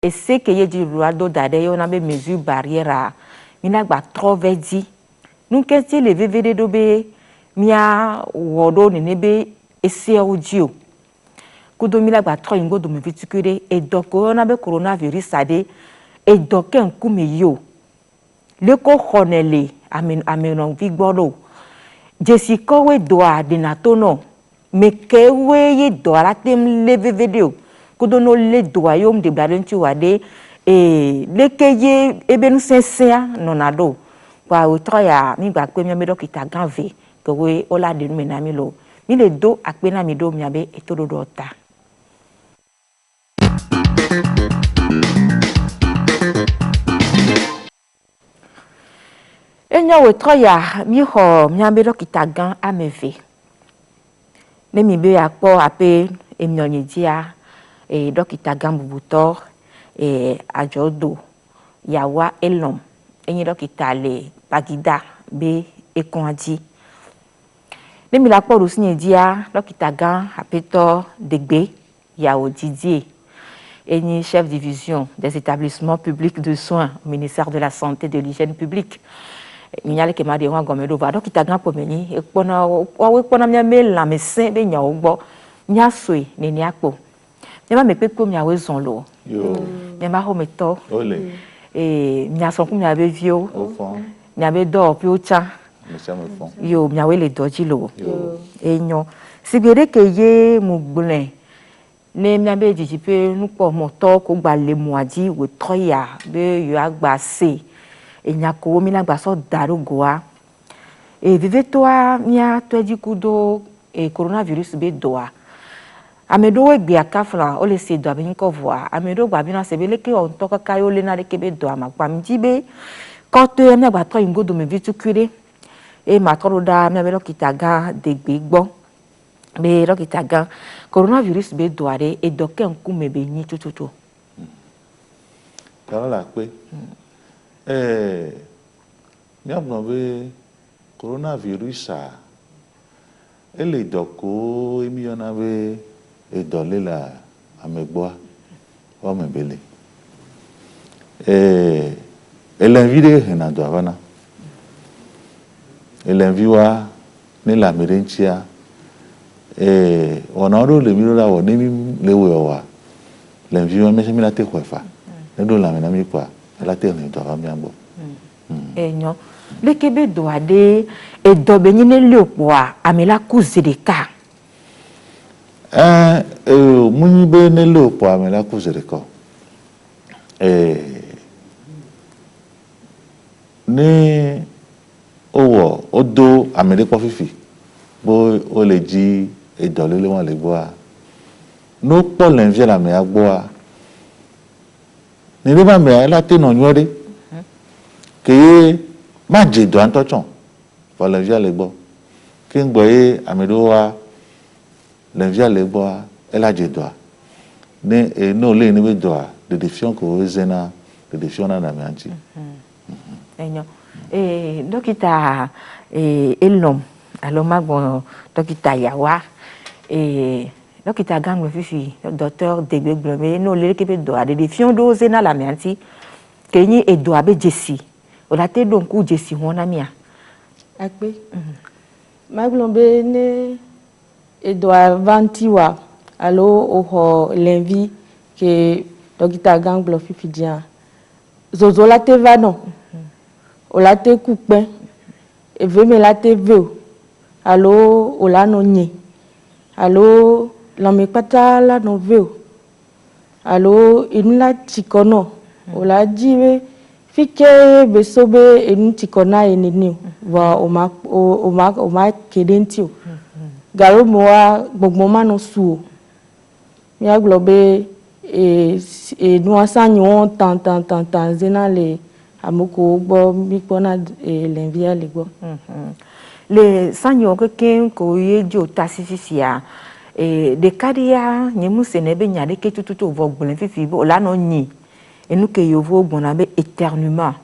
Et ce que y a du roi d'ailleurs on a des mesures barrières il n'a pas trop dit nous qu'est-ce les VVD d'obé mia wodo nebe esse audio kudo mila ba trop ingo do me vitukure et donc on a be coronavirus ade et donc en kume yo le ko khonele amen vigboro Jessica we doa de natono me ke we ye doa la tem le VVD kudo no le doa yom de bladenti wade et le keye ebe nous sensia nonado kwa otroya mi gba pe mi me dokita ganve que we ola de menami lo mi le do akpena mi do mi abe etododo ota enya otroya mi ho mi abe dokita gan ameve ne mi be akpo ape emionyia dia e dokita gan bubutor e ajodo yawa elom enyi dokita le bagida be ekonji ne mi la kpɔɖo si nye dia dokita gã apeto degbe yawo Didier enyi chef division des établissements publics de soins au ministère de la santé et de l'hygiène publique minyale ke ma de wa gome do va dokita gã pomeni ekpona wa ekpona mia me la mese be nyawo gbo nya soe ne ni akpo Nyama me pepo mia we zon lo. Nyama ho meto. Ole. Mia son ku mia be vio. Mia be do pi o cha. Yo mia we le doji lo. Enyo. Sigere ke ye mugblen. Ne mia be jijipe nu po moto ko gba le muaji we toya be yo agba se. Enya ko mi na gba so darugoa. Vive toi mia to di kudo coronavirus be doa. Amedo we gbe akafla o le se do abin ko voa amedo gba bi na se be le ke on to kaka yo le na le ke be do amagba mi ji be ko to e mi agba to ingodo me vitu kure ma to da mi abe dokita ga de gbe gbo be dokita ga coronavirus be do are e do ke nku me be yin tututu ta la pe mi abno be coronavirus a ele doko emi yona be edole la amegboa o mebele elenvide henado avana elenviwa ni la merenchia onoro le miro la wo ni lewe owa lenviwa me se mi la te kwefa ne do la me na mi kwa la te ne do avami ambo enyo le kebe do ade edobe ni le leopoa amela kuzedeka muni be ne leopo amela kuzedeka ni owo odo amele ko fifi bo o le ji edole le won le gbo a no po lenvie la me agbo a ni le ba me la te no nyore ke ma je do antochon fo lenvie le gbo ki ngbo e amedo wa lenvie le gbo a ela je do a ne no le ni be do a de defion ko zena de defion na me anti enyo dokita elom alo magbon dokita yawa dokita ganglo fifi docteur degbe glome no le ke be do a de defion do zena la me anti kenyi edo abe jesi o la te don ku jesi wona mia akpe maglombe ne edo avantiwa alo oho lenvi ke dokita ganglo fifi dia zozo la te vano o la te coupe eve me la te veo alo o la no nye alo la me pata la no veo alo inu la chikono o la jiwe fike besobe enu chikona eneni wa o ma kedentio garo moa gbogbo ma no su mi aglobe nu asanyo tan zena le amoko gbo mi pona lenvia le gbo le sanyo ke ko ye jo tasifisia de kadia nyemu senebe nyade ke tututu vo gbon fifi bo la no nyi enu ke yovo gbona be éternuement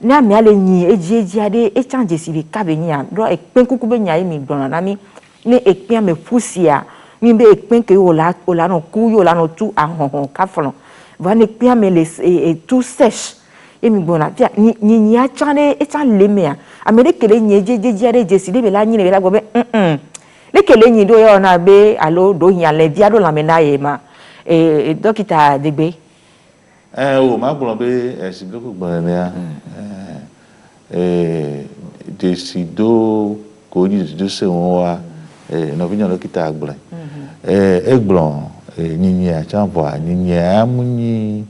na mi ale nyi eji ade e change si be ka be nya do ekpen kuku be nya mi gbona na mi ne ekpen me fusia mi be ekpen ke o la no ku yo la no tu ahonhon ka fon va ne pia me les et tout sèche et mi bona pia ni a chane e chan le me amere kele ni je décider be la ni le la go be le kele ni do yo na be alo do yan le dia do la me na ye ma e dokita degbe o ma gbọ́n be si bloku gbọ́n ne a décido ko ni décido se won wa no bi yan dokita gbọ́n egblon nyinyia champo nyinyia munyi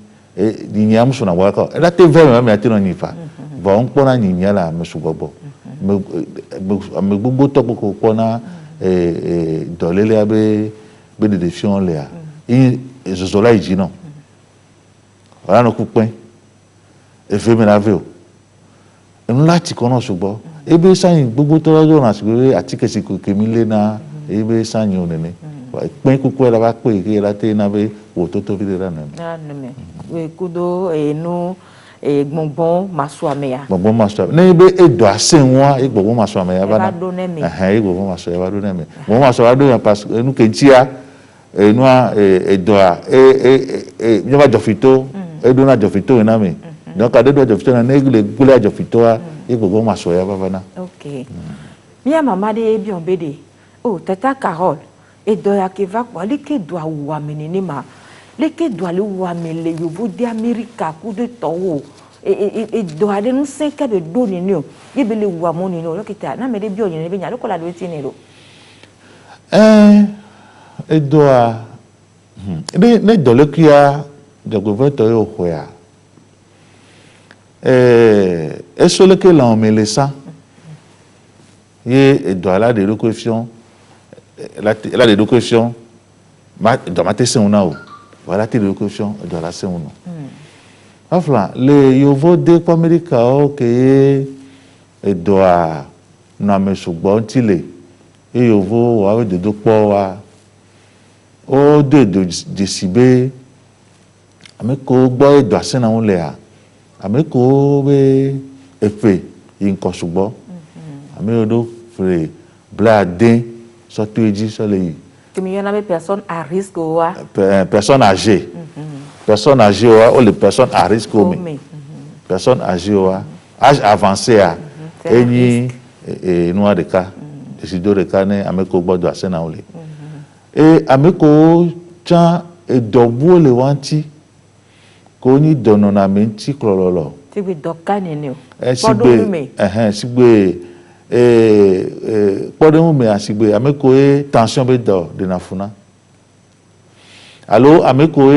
nyinyia muso na waka ela te ve me ati no nifa bo npo na nyinyia la me sugbogbo me gbogbo to ko ko na dolele abe be de fion le a zozola iji no ora no kupin efe me na ve o enu lati ko na sugbo ebe sayin gbogbo to rojo na sigbe ati kesi ko kemi le na ebe sayin onene pin kuku era ba pe ke era te na be wo to to bi de na me we kudo enu gbongbon maso ameya gbongbon maso ne be edo asenwa gbongbon maso ameya ba na gbongbon maso ya ba do na me gbongbon maso wa do ya pas enu kentia enu a edo a mi ba jofito edo na jofito na me donc ade do jofito na negle gule jofito a gbongbon maso ya ba na okay mi mama de bi onbede oh tata Carole et doya ke va quoi les que doit ou amener ma les que doit le ou amener yo vous d'Amérique coup de temps et doit de nous 5 de donner nous il be le ou amoni no lo kita na me de bio yen be nya lo kola do tinero et doit ne do le kia de gouvernement yo hoya est-ce le que l'on met le sang et doit là de coefficient elle a des questions dans ma tête on a voilà tes questions dans la scène on enfin les yovo de Amérique OK et doit na me sugbon tile et yovo wa de do po wa o de déciber ameko gbo e do scène on le a ameko be efe yin ko sugbon amedo free blade surtout dit sur les que il y en avait personnes à risque ou personnes âgées personnes âgées ou les personnes à risque personnes âgées ou âge avancé à et noir de cas décider de cas ne ameko gbodo asena ole et ameko chan e dobu le wanti ko ni dono na menti klololo ti bi dokane ni o sigbe podemu me asigbe ameko tension be do de na funa allo ameko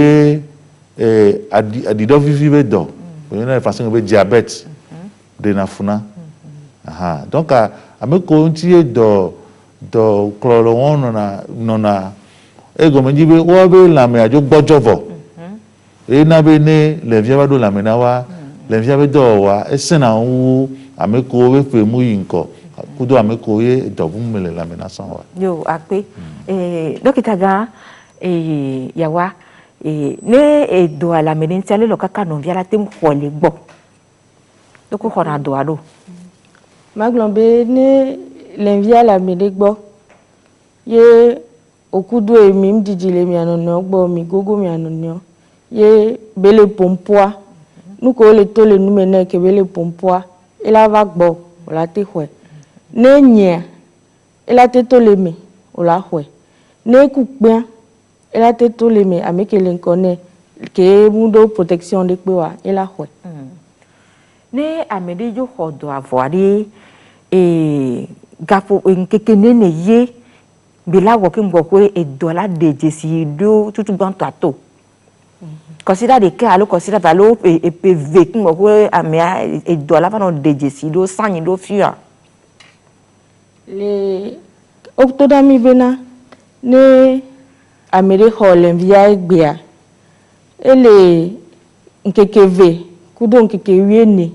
adido vivi be do na façon be diabète de na funa donc ameko nti do klolo won na ego menji be wo be la me ajo gbojovo na be ne le via ba do la me na wa le via be do wa esena wu ameko be fe mu yinko kudo ameko ye dobu mele la menaçant wa yo ape dokita ga yawa ne do ala menentia le lokaka no via la tem khole gbo doko khona do ado maglombe ne l'envia la mele gbo ye okudo emi mdijile mi anono gbo mi gogo mi anono ye bele pompoa nuko le to le numene ke bele pompoa ela va gbo la te khwe ne nya ela te to le me o la hwe ne kupia ela te to le me amekele nkone ke mundo protection de pe wa ela hwe ne amede jo hodo avori gapo nkeke nene ye bila wo ke ngbo ko $1 de jesi do tutu banto ato consider de ke alo consider valo e pv ngbo ko amia $1 va no de jesi do sanyi do fia le octodami bena ne amere holen via egbea ele nkeke ve kudo nkeke wiene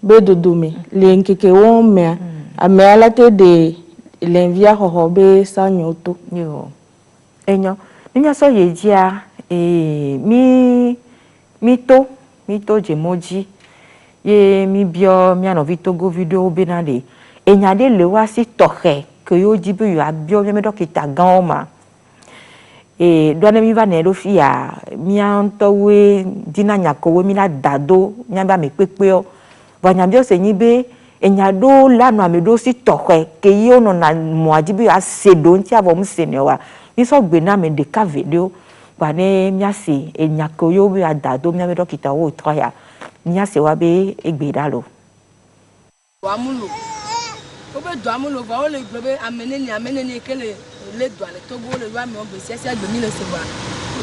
be dodome le nkeke won me ame alate de l'envia hoho be sanyoto yo enyo ninya so yejia mi to jemoji ye mi bio mi ano vitogo video benade enyade le wa si tohe que yo jibe yo abio me dokita gan ma et doane mi va ne do fia mi antowe dina nyakowe mi la dado nyamba me pepeo va nyambio se nyibe enyado la no amedo si tohwe ke yo no na moajibi asedo nti avo msenewa mi so gbe na me de ka video ba ne mi ase enyakoyo bi adado mi amedo kita wo to ya mi ase wa be egbe dalo Amulo. Obe do amulo va o le globe ameneni kele le do ale Togo le wa me o be sia gbe mi le se wa.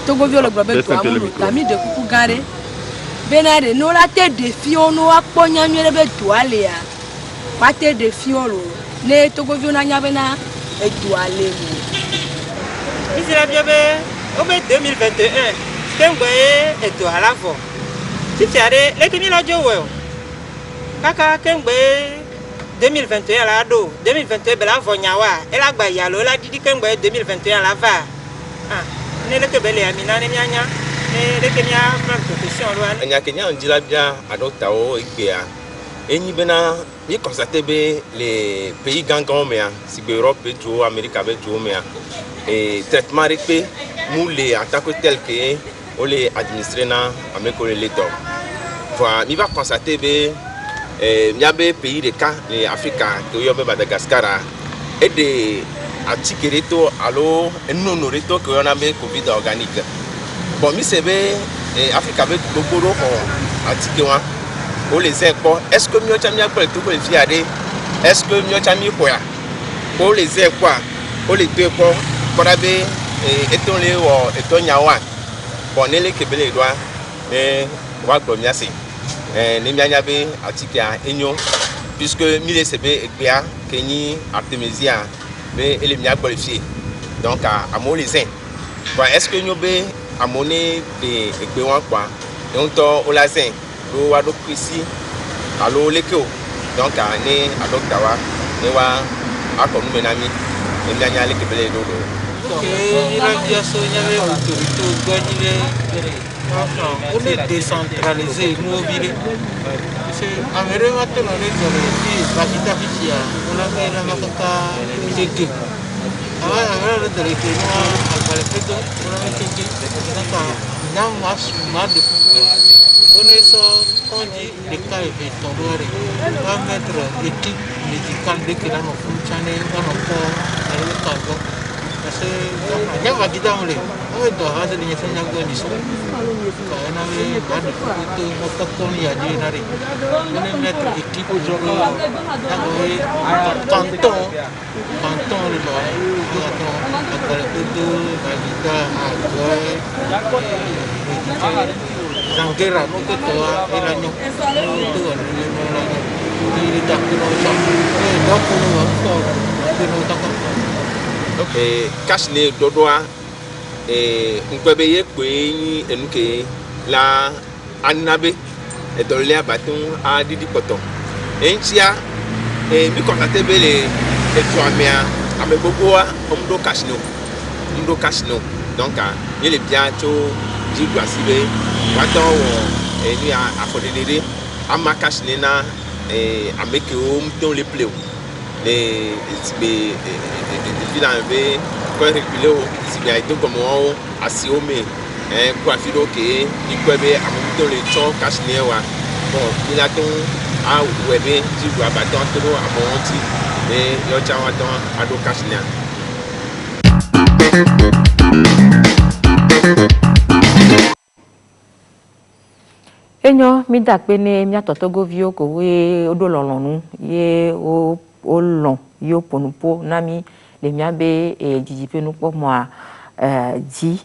Togo vi o le globe do amulo tami de kuku gare. Benare no la te de fi ono aponya mi le be do ale ya. Pa te de fi olo ne Togo vi ona nya be na e do ale mo. Ici la bien be o be 2021. Kengbe e do ala fo. Ti tiare le kimi lo jo we. Kaka kengbe 2021 la do 2021 bela vonyawa ela gba yalo la didi kengbe 2021 la va ah ne le ke bele amina ne nyanya ne le ke nya plan profession lo an nya kenya ndila bia adokta o igbea enyi bena ni constater be les pays gangans mea si be Europe be jo America be jo mea et traitement rekpe moule en tant que tel que on les administrer na ameko le leto voilà mi va constater be miabe pays de cas les Africains que yobe Madagascar et de atikereto alo enonoreto que on a be covid organique bon mi sebe Africa be gbogbo ho atikewa o les ekpo est-ce que mi o chamia ko to ko fiade est-ce que mi o chamia ko ya o les ekpo o les deux ko korabe etonle wo etonyawa bon nele kebele doa wa gbomiase ne mianya be atikia enyo puisque mille sebe ekpea keni artemisia be ele mia qualifié donc à molizin bon est-ce que nyobe amone de ekpewa kwa onto olazin do wa do krisi alo lekeo donc ne adoktawa ne wa akonu menami ne mianya lekebele do que la dia so nyave autorité gagner on est décentralisé mobile c'est amere maintenant les qui bakita fisia on a fait la makaka mide alors le directeur à la fête on a fait donc nan mas de on est so on dit les cas et tomber on va mettre équipe médicale de que là on fonctionne on a le cargo parce que ya va guider on le doit hacer les gens qui ont ça quand on a les bas de photo autochtone il y a des nari on mettre équipe aujourd'hui canton le doit Zangera no que toa el año todo el kashne dodoa nkwebe ye kwe enuke la anabe edole abatun a didi poto enchia mi kontate bele etu amia amegbogoa omdo kashno donc il est bien to digwa sibe wato wo ni afodedede ama kashne na ameke o mton le pleo les villes be ko reculer o si bien donc comme on asiome kwa fido ke ikwebe amuto le chon kashne wa bon il a ton a webe digwa baton to amonti et yo chawa ton ado kashne enyo mi da pe ne mi atotogo vio ko we odololonu ye o lon yo ponupo na mi le mi abe jijipe nu po mo ji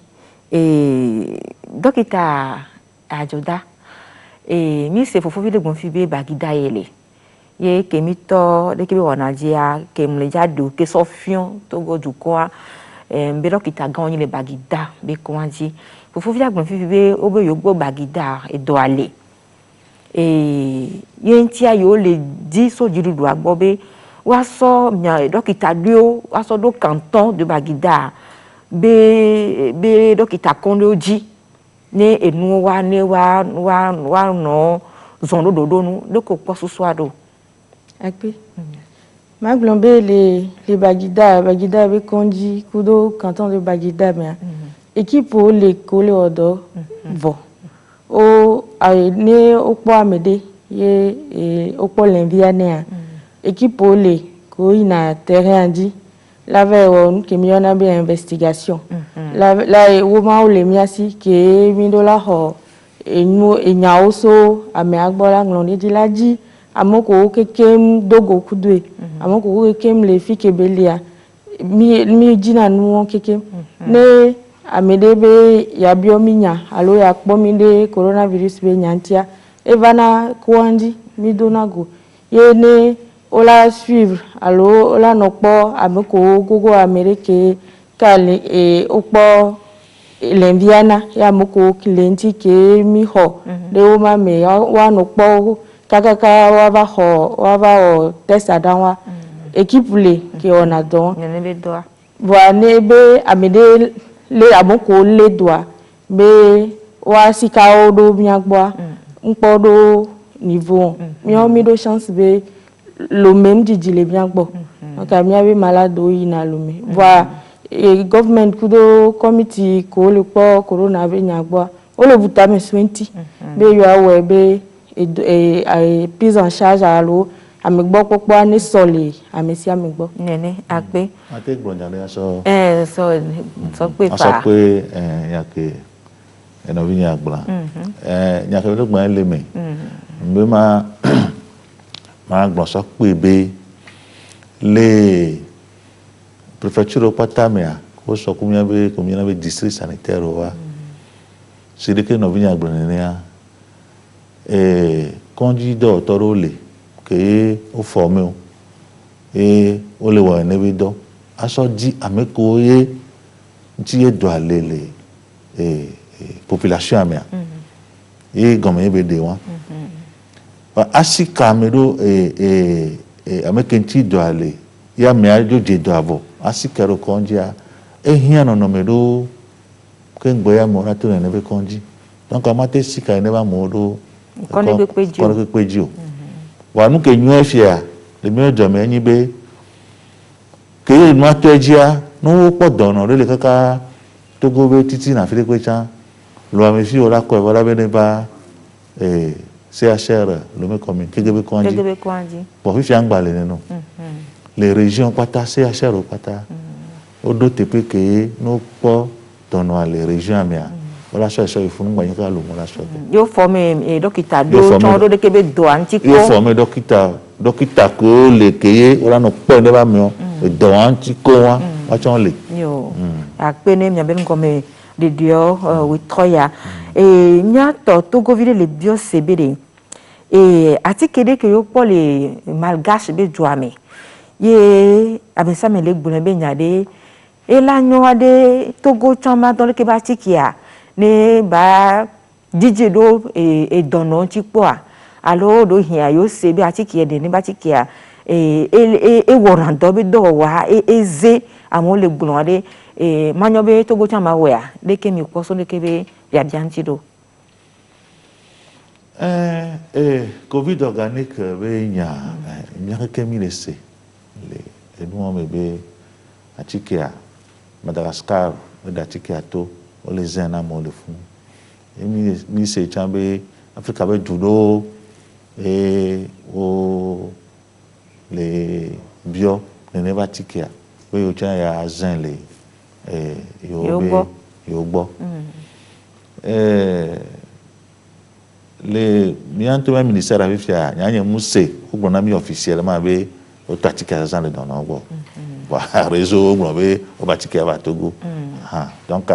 dokita ajoda mi se fofo vide gon fi be bagida yele ye kemi to de kebe wona jia kemle jadu ke sofion to go du ko be dokita gan yin le bagida be ko anji fofo vide gon fi be obe yo gbo bagida edo ale ye nti ayo le di so jirudu agbo be wa so mia dokita dio wa so do canton de bagida be dokita kondo ji ne enu wa ne wa no zon do nu doko po susu ado akpe maglombe les bagida be konji kudo canton de bagida mais équipe le collé odo vo o ne okpo amede ye okpo l'enviane équipe le ko ina terrain dit la veille que mi on a bien investigation la woman le miasi que mi dola ho enyo enyaoso ame agbola nglondi dilaji amoko kekem dogo kudwe amoko kekem le fi kebelia mi jina nu kekem ne amedebe ya biominya alo ya kpomide coronavirus be nyantia evana kwandi mi donago ye ne ola suivre alo ola nokpo ameko gogo amerike kale okpo l'enviana ya moko klenti ke mi ho de o ma me wa nokpo kakaka wa va o test adanwa équipe le ke ona don voa ne be amede le amoko le doa be wa sika odo miagboa npo do niveau mi do chance be lo même didile miagbo donc mi ave malade o ina lo me voa et government kudo committee ko le po corona be nyagboa o le buta me 20 be yo awe be et prise en charge alo amegbo popo ne sole amesi amegbo nene agbe ate gbonjale aso so pe pa aso pe yake eno vi nyagba nyake lo gba le me mbe ma gbon so pe be le préfecture patamea ko so kumia be district sanitaire wa sidike no vi nyagba nenia candidat autorole que o formé o le wa nebe do aso di ameko ye ti e do alele population amia e gomme be de wa ba asika mero ameke ti do ale ya me ajo je do abo asika ro konjia hian no mero ke ngbo ya mo na to nebe konji donc amate sika neba mo do kono pejo wa nu ke nyu afia le mi ojo me yin be ke nu atojia no po dono le kaka to go be titi na file pe chan lo ami fi ora ko e wala be ne ba CHR lo me komi kegebe konji bo fi angba le nenu les régions pata CHR pata o do tepe ke no po dono ale région amia wala so ifunu gba yin ka lo mo la so yo former dokita do chon do de kebe do antiko yo former dokita ko le keye wala no po ne ba mi o do antiko wa chon le yo akpene mi aben comme de dio we troya nya to go vile le bio sebede atikede ke yo po le malgache be joame ye abesa me le gbona be nyade la nyo ade togo chama do le ke ba tikia ne ba DJ do dono chipo alo do hia yo se bi atiki de ni ba tikia woran do bi do wa ze amon le gbon de manyo be to go chama we a de ke mi ko so de ke be ya bianti do covid organique be nya ke mi lese le nous me be atikia Madagascar be atikia to o le zena mo le fun mi se chambe Africa be judo o le bio ne neba tikia we yo cha ya zen le yo gbo le mianto ma ministère afia nya muse o gbona mi officiel ma be o tatika zan le don no gbo wa réseau gbo be o ba tikia ba Togo donc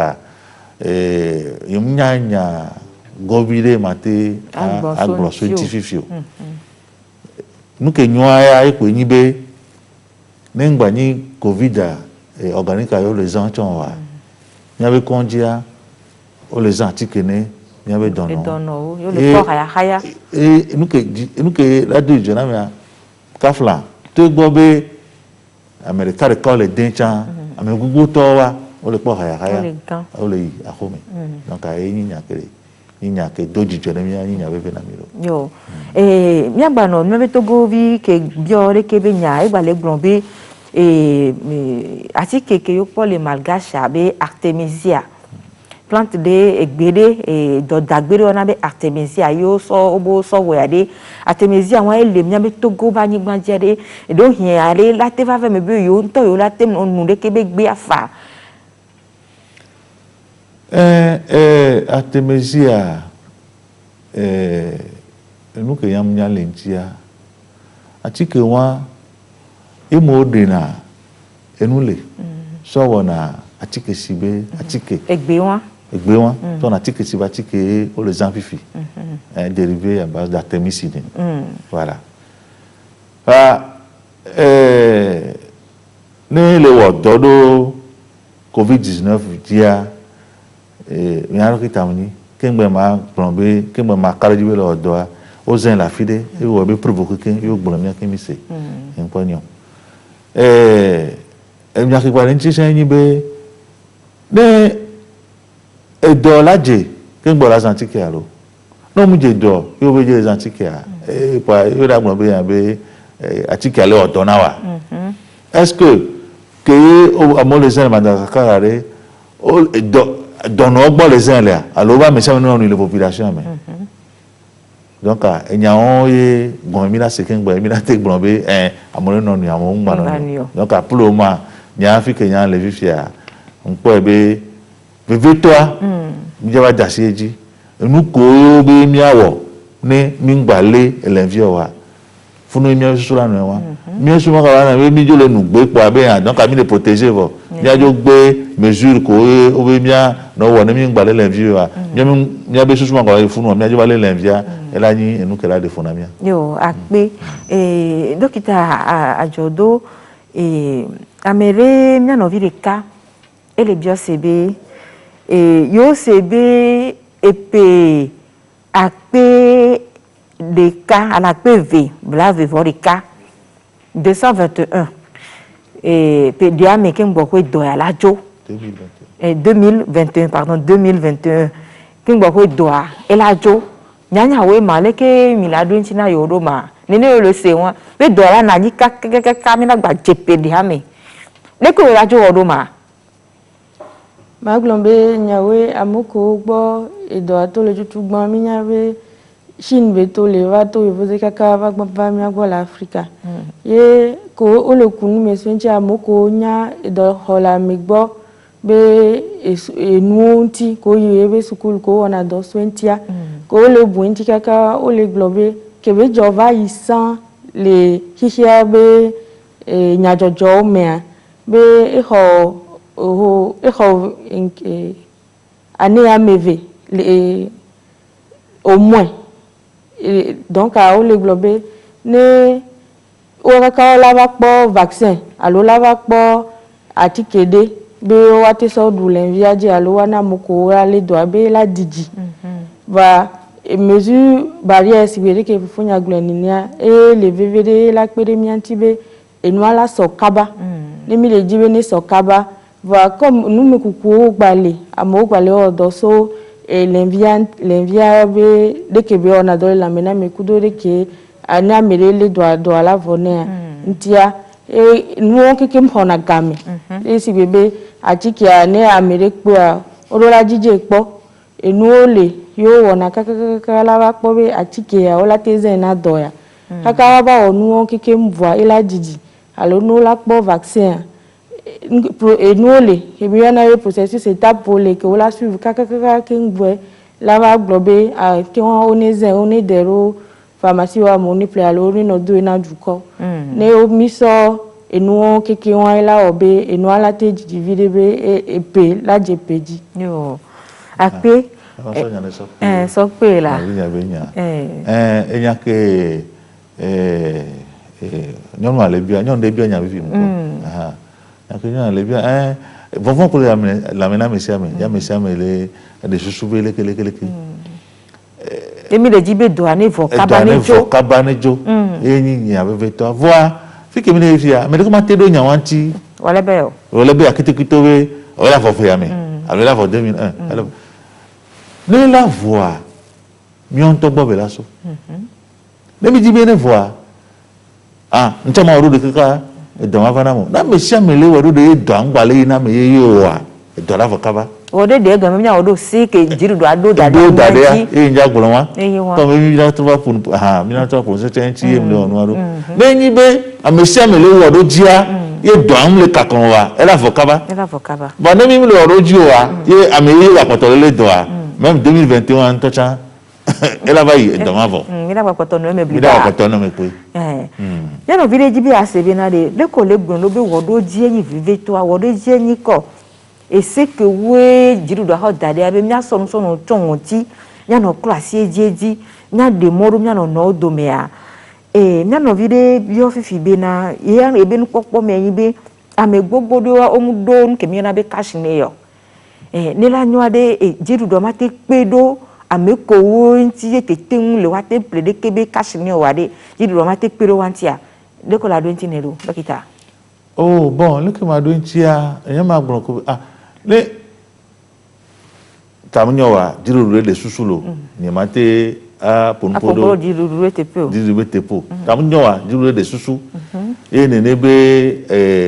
yumnyanya gobire mate aglo scientifique nuke nyoa ya ekwe nyibe nengba ni covid organique yo les gens chon wa nyabe konjia o les antikene nyabe dono yo le port haya nuke la de jona me kafla to gbo be america recall le dencha amegugu to wa o le port haya o le akome donc nya ke doji jona mi nya be na miro yo miagba no me Togo vi ke biore ke be nya e gba le gbon be ati keke yo po le malgache be Artemisia plante de egbede e do dagbere ona be artemisia yo so obo so wo ade artemisia won ele mi be togo ba ni gban jere e do hin ale la te va fe me be yo nto yo la te nu de ke be gbe afa artemisia enu ke yam nya lentia atike wa imodena enule so wona atike sibe atike egbe won ton atike sibe atike o le zanfifi dérivé à base d'artémiside voilà ne le wododo covid-19 dia mi aro kitamni kengbe ma plombe kengbe ma karajibe lo odoa o zen la fide e wo be provoquer ken yo gboro mi ken mi se en ponyo mi akigba nti se yin be ne edo laje kengbo la santike aro no mu je do yo be je santike a pa yo da gboro be yan be atike ale odo na wa est-ce que o amole zen Madagascar re o donne au les uns là alors va mais ça nous la population mais donc enyaon ye bon mi la sekin gbo mi la te gbo be amore no ni amon gba no donc pour le moment nya Afrique nya le vifia npo be toi mi jaba dasieji nu ko be mi awo ni mi gbale elenvio wa funu mi sura no wa mi suma ka na mi jole nu gbe po abe donc mi le protéger vo mi ajo gbe mesure ko o be mi no wo ni mi gbale elenvio wa mi abe suma ka funu mi ajo bale elenvia ela ni enu kera de funa mi yo akpe dokita ajodo amere mi no vire ka ele bio sebe yo sebe epe akpe des cas à la PV, Blave Vorica 221 et Pédiame Kimboko Doya Lajo 2021 pardon 2021 Kimboko Doya Elajo Nyanya we maleke milado nchina yoroma nene le sewa we doya na ni kamina gba jepe diame leko Elajo oroma Maglombe nyawe amoko gbo edo atole tutu gbo mi nyawe Chine beto le va to evoze kaka va gba mi agbo la Africa ye ko o le kunu mesenchi amoko nya edo hola migbo be enuonti ko yebe sukul ko ona do swentia ko le buenti kaka o le globe kebe jova isan le hihia be nyajojo me be ane ameve le au moins donc à le globe ne o kaka la va po vaccin alo la va po atikede be o ate so du l'enviaje alo wana moko ale do be la diji va mesure barrière sécurité que funya gleninia et le VVD la pere miantibe et nous la sokaba ne mi le jibe ne sokaba va comme nous me kuku gbale amo gbale odo so et l'envia be de que be on a donné la mena me kudo de que ana mere le doit la vonner ntia et nous on que me hona game et si bébé atiki ane amerique po orola jije po et nous le yo wona kaka la ba po be atiki ya ola teze na doya kaka ba onu on que me voit ela jiji alors nous la po vaccin et nous les et bien on a eu processus étape pour les que on la suivre kaka kengwe la va globe à qui on est dero pharmacie wa moniple alors no do na duko ne o miso et nous keke on la obe et nous la te divide et pe la jepeji yo ape so pe la enya ke nyon wa le bia nyon de bia nya bi mu aha akenya le bien vont pour la mena monsieur mais ya monsieur mais les de sousouver les emi le jibe do ani vo kabanejo eni ni ave to voir fi ke mi le fi a mais comment te do nya wanti wala be akitikito we wala fo ya me alors la fo 2001 alors ne la voix mi on to gbo be la so ne mi jibe ne voix ntama oru de kaka edon avana mo na me sia mele wodo de edon gbale na me ye yo wa edon la fo kaba ode de ga menya odo si ke jiru do ado da do da de ya e nja gboro wa eyi wa to me mi to ba pun ha mi na to pun se ten ti e mi onu aro be yin be amesia me le wo do jia ye do am le kakon wa e la fokaba ba ne mi le oro ji wa ye ame ye wa poto le do a même 2021 to cha e la ba yi do ma vo mi la poto no me bli mi da poto no me pe ya no village bi asebe na de le ko le gbon lo be wo do ji eyin vive to a wo do ji eyin ko ese ke we jiru do ha dade abe mi aso no so no tonwo ti nya no classe eji nya de moru nya no do me a nya no vide bi ofifi be na ye ebe nu popo me yin be ame gbogbo do o mu do nke mi na be cash ne yo ni la nyo ade jiru do ma te pe do ame ko wo nti ye tete un le wa te ple de kebe cash ne o wa de jiru do ma te pe do wantia de ko la do nti ne do dokita oh bon le ke ma do ntia eyan ma gbon ko le tamunyo wa jiru le susulo ni ma te a ponpodo jiru tepo tamunyo wa jiru le susu e ne be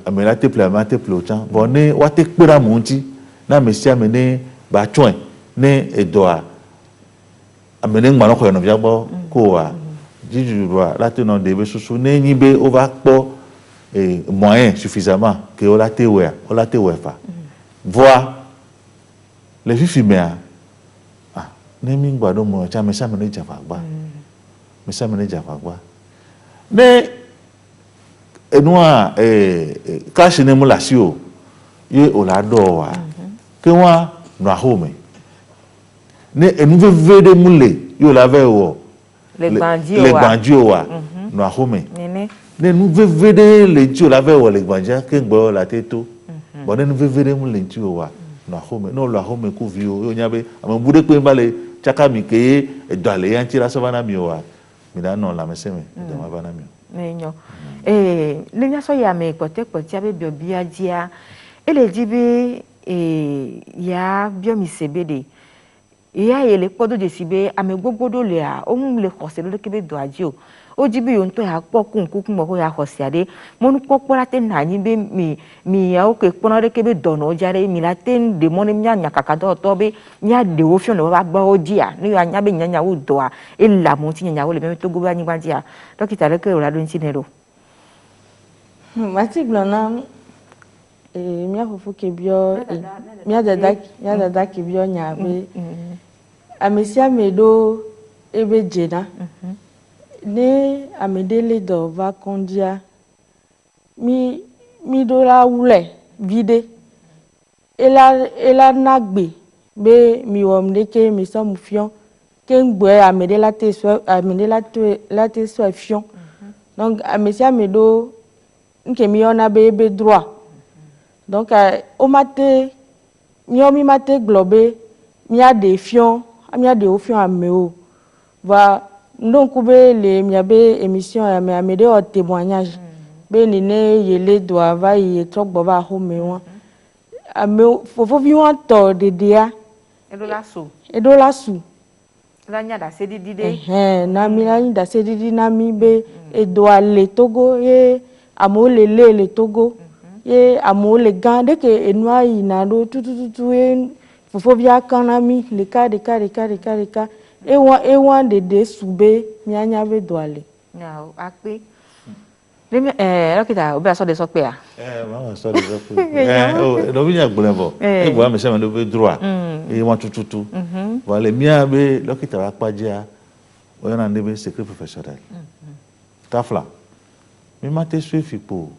amela te ple ma te ple o chan bon ne wa te pera mo nti na mesia me ne ba chon ne edoa amene ngmano ko no bia gbo ko wa jiru wa la te no de be susu ne yin be o va po moyen suffisamment que on la te fa voir les filles mais ne mi gbado mo cha me sa me ne jafa gba ne enua cash ne mu la si o ye o la do wa ke wa no home ne enu veve de mu le yo la ve wo le gbanji o wa no home ne nu vevede le ti o la ve wo le gbanja ke gbo la teto bo ne nu vevede mu le ti o wa no home no lo home ku vi o yo nya be am bude pe ba le chaka mi ke do ale yan ti la so bana mi o wa mi da no la meseme do ma bana mi nenyo le nya so ya me pote abe bi ajia ele jibe ya bio mi sebede ya ele podo de sibe ame gbogbodo le a o mu le khose le kebe do aji o ojibi yo nto ya pokun kuku mo ya khose ade mo nu popora te na yin be mi ya o ke pona re kebe do no jare mi la te de mo ni nya kaka do to be nya de o fion le ba gba oji a ni ya nya be nya wo do a e la mo ti nya wo le me to go ba yin gbanji a dokita le ke o la do ntinero mati glona mi afofo ke bio mi adada ke bio nya be amesia medo ebe jena ne amedele do va kondia mi do la wule vide ela nagbe be mi womde ke mi so mu fion ke ngbe amedela te so fion donc amesia medo nke mi ona be droit donc o mate mi mate globe mi a des fion mi a des fion ameo va donc be le mi a be émission ya me amede o témoignage be ni ne yele doit va y trop baba home wa ameo fofo vi wan to de dia edo la su la nya da sedidi de na mi la nya da sedidi na mi be edo ale Togo ye amo le Togo ye amo le gan de ke enwa ina do tututu e fofo bia kana mi le ka e wan de sube mi anya be do ale na ape le mi dokita obi aso de so pe a ma so de so pe do bi nya gbole bo e bo am se me do be droit e wan tututu vale mi a be dokita wa paja o yana de be secret professionnel tafla mi ma te fipo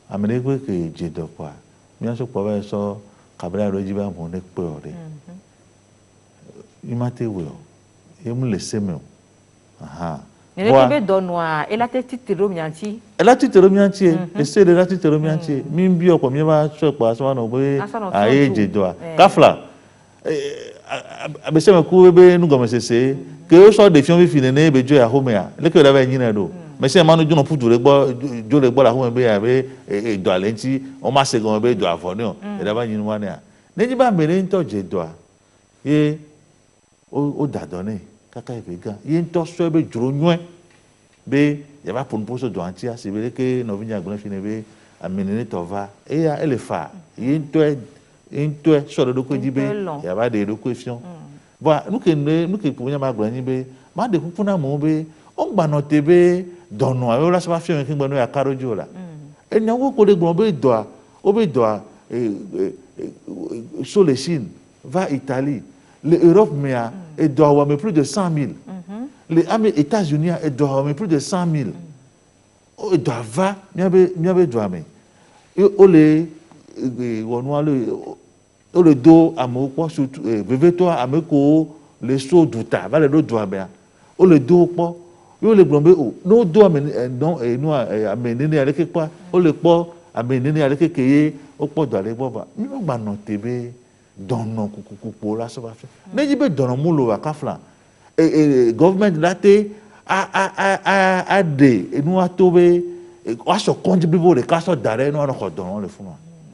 amene gbe ke je do pa mi aso po ba so kabra ro ji ba mo ne pe ore mi ma te we o e mu le seme o ne ke be do no a ela te titero mianti e se de la titero mianti mi bi opo mi ba so pa so na bo aye je do a kafla abese me ku be nu gomesese ke o so de fion fi ne be jo ya home a le ke da ba yin na do mais c'est manu jono putu le gbo la ho be ya be do alenti o ma se gan be do afoni o e da ba yin wa ne a ne ji ba mere nto je do a ye o da do ne kaka e ga ye nto so be juro nwe be ya ba pon poso do anti a se be ke no vinya gbon fi ne be amenene tova eya ele fa into so do ko jibe ya ba de do ko fion ba nu ke punya ma gbo yin be ma de kuku na mo be o gba no tebe dono ayo la so ba fion kin gbo no ya karojo la enya wo ko de gbo be doa o be doa sur les Chine va Italie l'Europe mais et doit avoir plus de 100 000 les États-Unis et doit avoir plus de 100 000 o doit va miabe doa me o le o le do amoko surtout veve toi ameko le so duta va le do doa be o le do po yo le glombe o no do amene non no amene ne ale ke pa o le po amene ne ale ke keye o po do ale bo ba mi o gba no tebe dono kukukupo la so ba fe meji be dono mu lo wa kafla government late a de enu atobe o so contribute le kaso dare no no ko dono le fun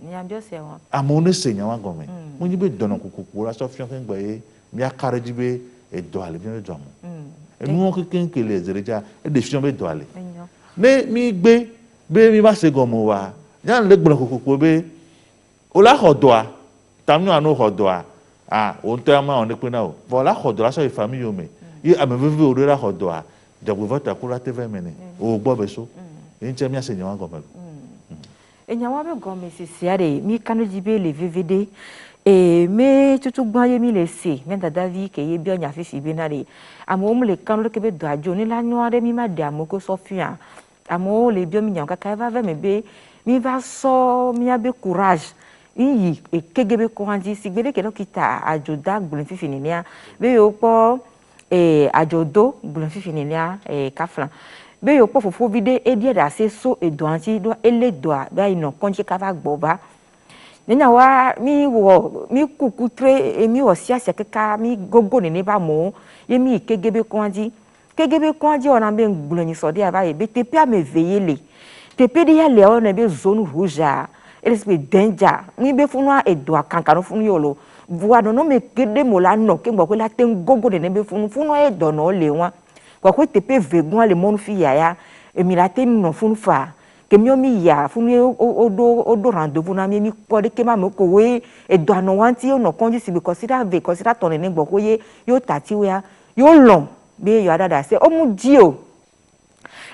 nyambio se won amone se nyawa gome mo ji be dono kukukupo la so fi kan gba ye mi akare ji be e do ale bi do amu enu o keken kele ezereja e de fi be do ale ne mi gbe be mi ba se gomo wa jan le gbon kukukupo be o la khodoa tamnu anu khodoa o nto ama on pe na o voilà khodoa so famille yo me ye ameveve o la khodoa de vota kula tv mene o gbo be so nche mi ase nyawa gomelo enyawa be gome sisiare mi kanu jibe le vvd me tutu gbaye mi le se me dada vi ke ye bi onya fifi bi na re amo mu le kanu ke be do ajo ni la nyo are mi ma de amoko sofia amo le bi mi nyawa ka va ve me be mi va so mi abe courage iyi ekegebe ko hanji sigbere ke dokita ajoda gbulun fifi ni nia be yo po ajodo gbulun fifi ni nia kaflan be yo po fofo vide edie da se so edo anti do eledoa ba ino konje ka va gboba nenya wa mi kuku tre mi wo sia sia keka mi gogo ni ba mo ye mi kegebe ko hanji ona be gbulun ni so dia ba e be tepe ame veyele tepe dia le ona be zone rouge eles be danger mi be funwa edo akankano funu yolo voa no me kede mola no ke ngbo la ten gogo de ne be funu edo no le wa kwa ko tepe vegun ale monu fi ya emi la ten no funu fa ke mi o mi ya funu odo rendezvous na mi ko de ke ma mo ko we edo no wanti o no konji si be consider ton ne ngbo ko ye yo tati we yo lon be yo adada se o mu ji o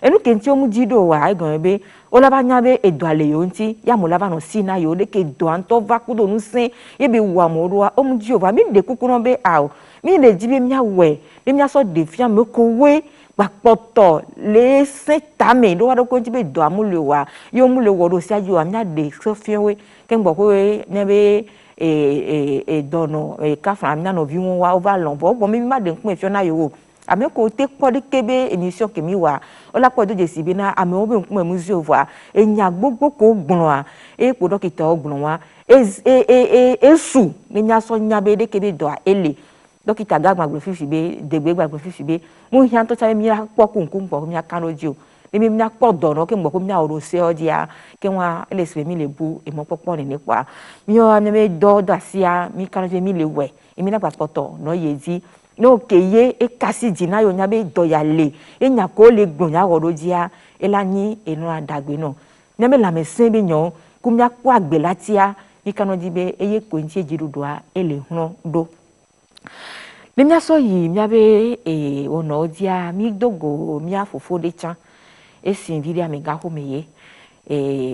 enu kenti o mu ji do wa gan be o la ba nya be edo ale yo nti ya mo la ba no si na yo de ke do anto va ku do nu sin ye be wa mo ro o mu ji o va mi de kuku no be a o mi le ji be mi awe le mi aso de fian me ko we gba poto le se ta me do wa do ko ji be do amule wa yo mu le wo do si ajo mi ade so fian we ke ngbo ko we ne be do no ka fa mi na no vi won wa over long bo mi ma de npin fian na yo ame ko te podi kebe emission ke mi wa ola po do jesi bi na ame o be nku emu zi ovua enya gbogbo ko gbon a po dokita o gbon wa esu ni nya so nya be de kebe do a ele dokita gagba gbo fifi be degbe gbagbo fifi be mu hian to cha mi ra po kunku po mi aka loji o mi mi na po do no ke ngbo ko mi oro se odia ke wa ele se mi le bu e mo popo ni nipa mi o ame me do dasia mi kan je mi le we mi na papoto no yezi no keye kasi jina yo nya be do ya le enya ko le gbon ya ro dia elani enu adagbe no nya me la me sin be nyon kumya ku agbe latia mi kanu ji be eye ko nti ejirudoa ele hun do le mia so yi mia be ono dia mi dogo mia fofo de chan esin vidia me ga ho meye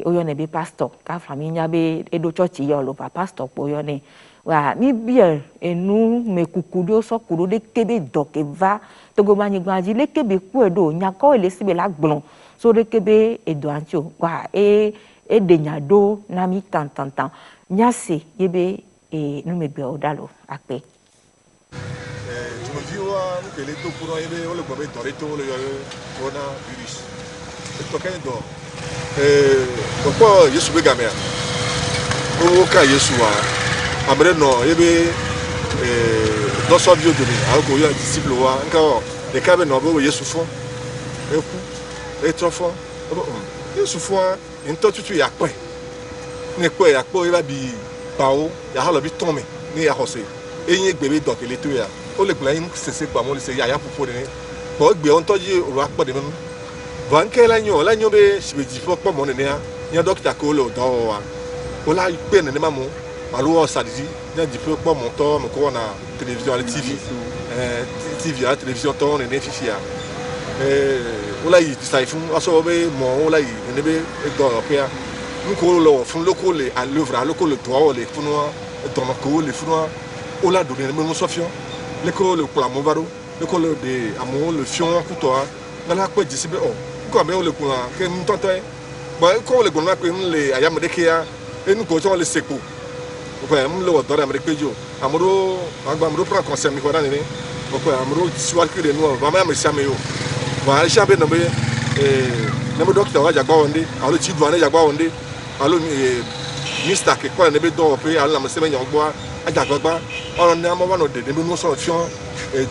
oyo ne be pastor ka fami nya be edo church yo lo pastor po yo ne wa mi bien enu me kukudo so kudo de kebe doke va togo mani gbaji le kebe ku edo nya ko ele sibe la gbon so de kebe edo ancho wa de nya do na mi tan nya se yebe nu me be odalo ape tu me viwa que le to pour yebe o le gobe dorito le corona virus to kan do ko yesu be gamea o ka yesu wa amre no yebe do so bio de alko yo disciple wa nka o de ka be no bo yesu fo eku etrofo yesu fo nto tutu ya pe ni pe ya po ba bi bawo ya halo bi ton me ni ya hose eyin gbebe do kele to ya o le plan sese pa mo le se ya pupo de ni bo gbe on toji oro apo de me van ke la nyo be sibeji fo po mo ne ya nya docteur ko le do wa ola pe ne ma mo alo sa di nya di pe po mo to mo ko na télévision la TV TV la télévision to ne fifi ya ola yi sa ifun aso be mo ola yi ne be do pe ya ko lo fun loko le à l'œuvre à loko le droit le fun dans ko le fun ola do ne mo sofion le ko le pour la movaro le ko le de amo le fion ku to la ko di sibe o ko me o le kuna ke mu tonto ba ko le gona ko le aya me de kia enu ko so le sepo ko am le odore am de pejo amuro agba amuro pra conseil mi ko da ni ko amuro swal ki de no ba ma me siame yo ba siame no be na me docteur wa jagba wonde alo chi duane jagba wonde alo mister ke ko na be do pe alo na me se me nyogbo ajagba on na mo wa no de me no so fion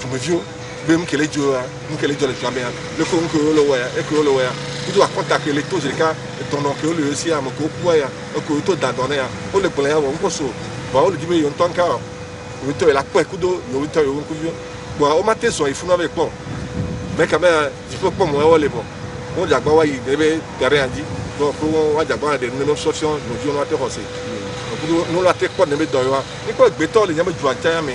tumevio bem que le jo le jamais le ko ko lo wa e ko lo wa tu dois contacter les taux ka ton nom que le aussi am ko kwa ya ko to da donner ya o le plan ya wo ko so ba o le dibe yon ton ka o to la kwa kudo yo to yo ko yo ba o matin so ifuna avec bon mais quand même il faut pas moi le bon on ja gba wa yi debe derrière dit donc pour wa ja gba de no solution no jo no ate hose no la te ko ne be do yo ni ko gbe to le nyama ju anja me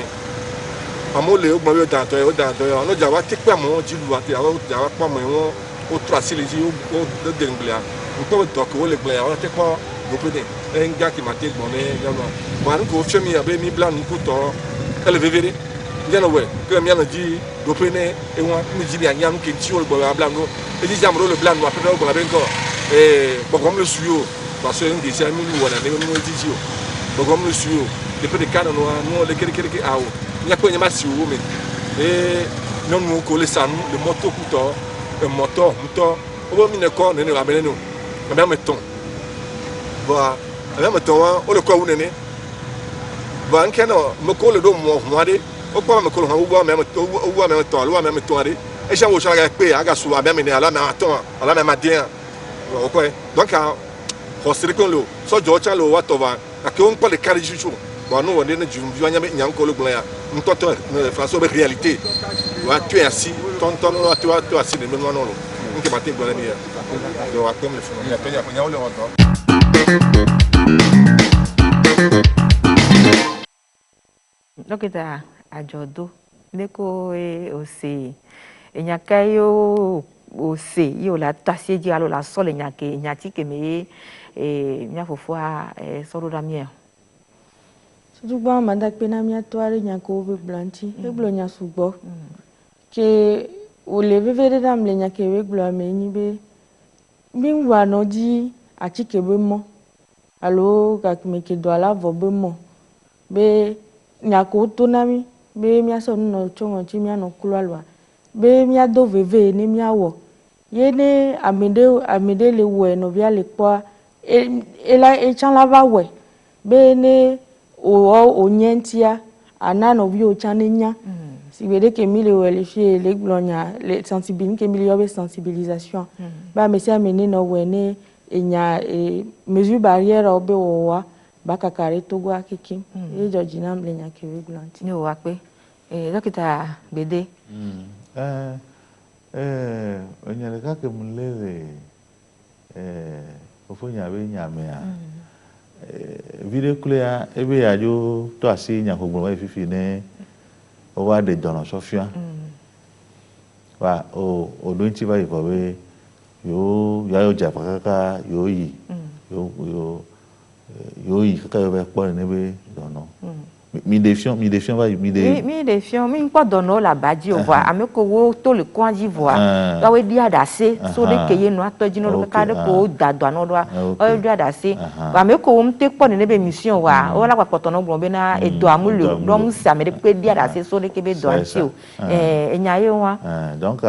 amole o gbawe o dan to no jawa ti pe mo ji lu ati awo jawa pa mo won o tracé les yeux o de nglia ko to ko le glia o te ko go pe de en ga ki mate gbon me ga no ma ko femi abe mi blan ku to ele vevere ngena we ko mi ana ji go pe ne e won mi ji bi anya nu ke ti o gbo blan no e ji jamro le blan no ape o gbo ben ko bo kom le suyo parce que ngi sa mi lu wona ne mo ji ji o bo kom le suyo de pe de kana no le kere awo nya ko nyama si wo me non mo ko le sanu le moto kuto moto o mi ne ko ne ne abene no ba me ton ba me ton wa o le ko wu ne ne ba nke no mo ko le do mo ade o ko me ko lo wo me ton lo me ton ade e sha wo sha ga pe aga so ba me ne ala me ton ala me ma dia o ko donc a ho sire ko lo so jo cha lo wa to ba ke on ko le kari juju bon nous on est ne jumbi anya me nyanko le glan ntoto français be réalité wa tu es assis ton tu assis de non non nke matin glan ni ya do wa comme le fond ya tonya nya le roto dokita ajodo neko ose enyakayo ose yo la tasieji alo la sole nyake nyati ke me nya fofua solo da mie Sugba manda pena mia toare nya ko be blanchi e blo nya sugbo ke o le vevere dam le nya ke we blo me ni be bin wa no di achi ke be mo alo ka me ke do ala vo be mo be nya ko to na mi be mia so no chongo chi mia no kulwa be mia do veve ni mia wo ye ne amede le we no bia le po e la e chan la va we be ne o nyentia anano bi o chanenya si vede ke mi le wele fi le glonya le sensibilité ke mi le yobe sensibilisation ba me se amene no wene enya mesure barrière obe wa ba kakare to gwa kiki e jojina mle nya ke regulant ni o wa pe dokita gbede onye le ka ke mlele ofonya be nyame a vide kulea ebe ya jo to asi nya ko gboro fifi ne o wa de dono sofia wa o do nti ba ifo be yo ya yo ja pakaka yo yi yo yi kaka yo be po ne be dono mi défiant va mi défiant mi pas dono la baji o va ameko wo to le kwanji voa ya we dia dase so de keye no atoji no ka de ko dado no do o dia dase ameko wo mte po ne be mission wa o la kwa tono gbon be na edo amulo do mu sa me de pe dia dase so de ke be do anti o enyaye wa donc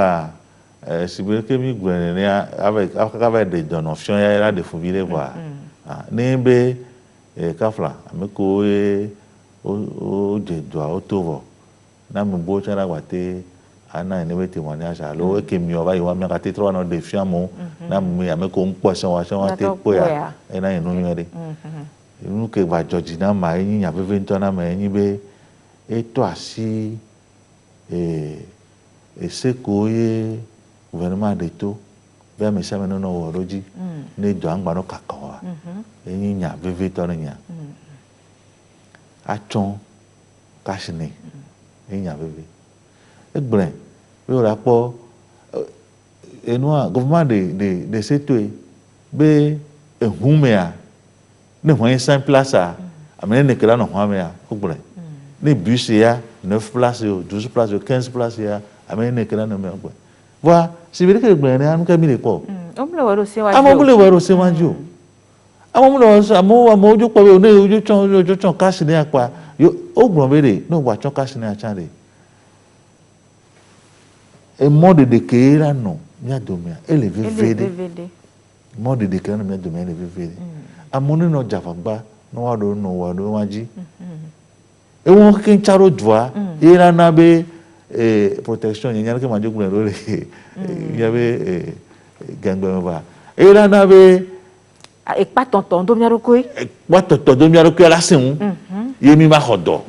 si be ke mi gwen ne avec aka de donation ya la de fubile voa ne be kafla ameko o je doa o tovo na mbo chara wate ana ne wete wani asha lo ke mi oba iwa mi ka te tro na de fiamo na mi ame ko npo se wa te po ya ena inu mi ade inu ke ba joji na ma yin ya veve nto na ma yin be eto asi e se ko ye gouvernement de to be me se me no wo roji ne do angba no kakawa eyin nya veve to nya achon kashini eyin nya veve egbre we ora po enua government de setue be ehumea ne hwan san place a amene ne kra no hwan me a ogbre ne bus ya 9 places 12 places 15 places ya amene ne kra no me ogbre voilà si vede che egbre ne anu ka mi le po omle waro se wa amole waro se wanjo amo ojo po ne ojo chon cash ne apa yo ogbon bere no wa chon cash ne acha re e mode de keira no mia domia ele vevede mode de keira no mia domia ele vevede amone no javagba no wado waji e won kin charo dua era na be protection yenya ke manjo gun lore ya be gangba ba era na be e pa tonton do mi aroko ala seun yemi ma hodo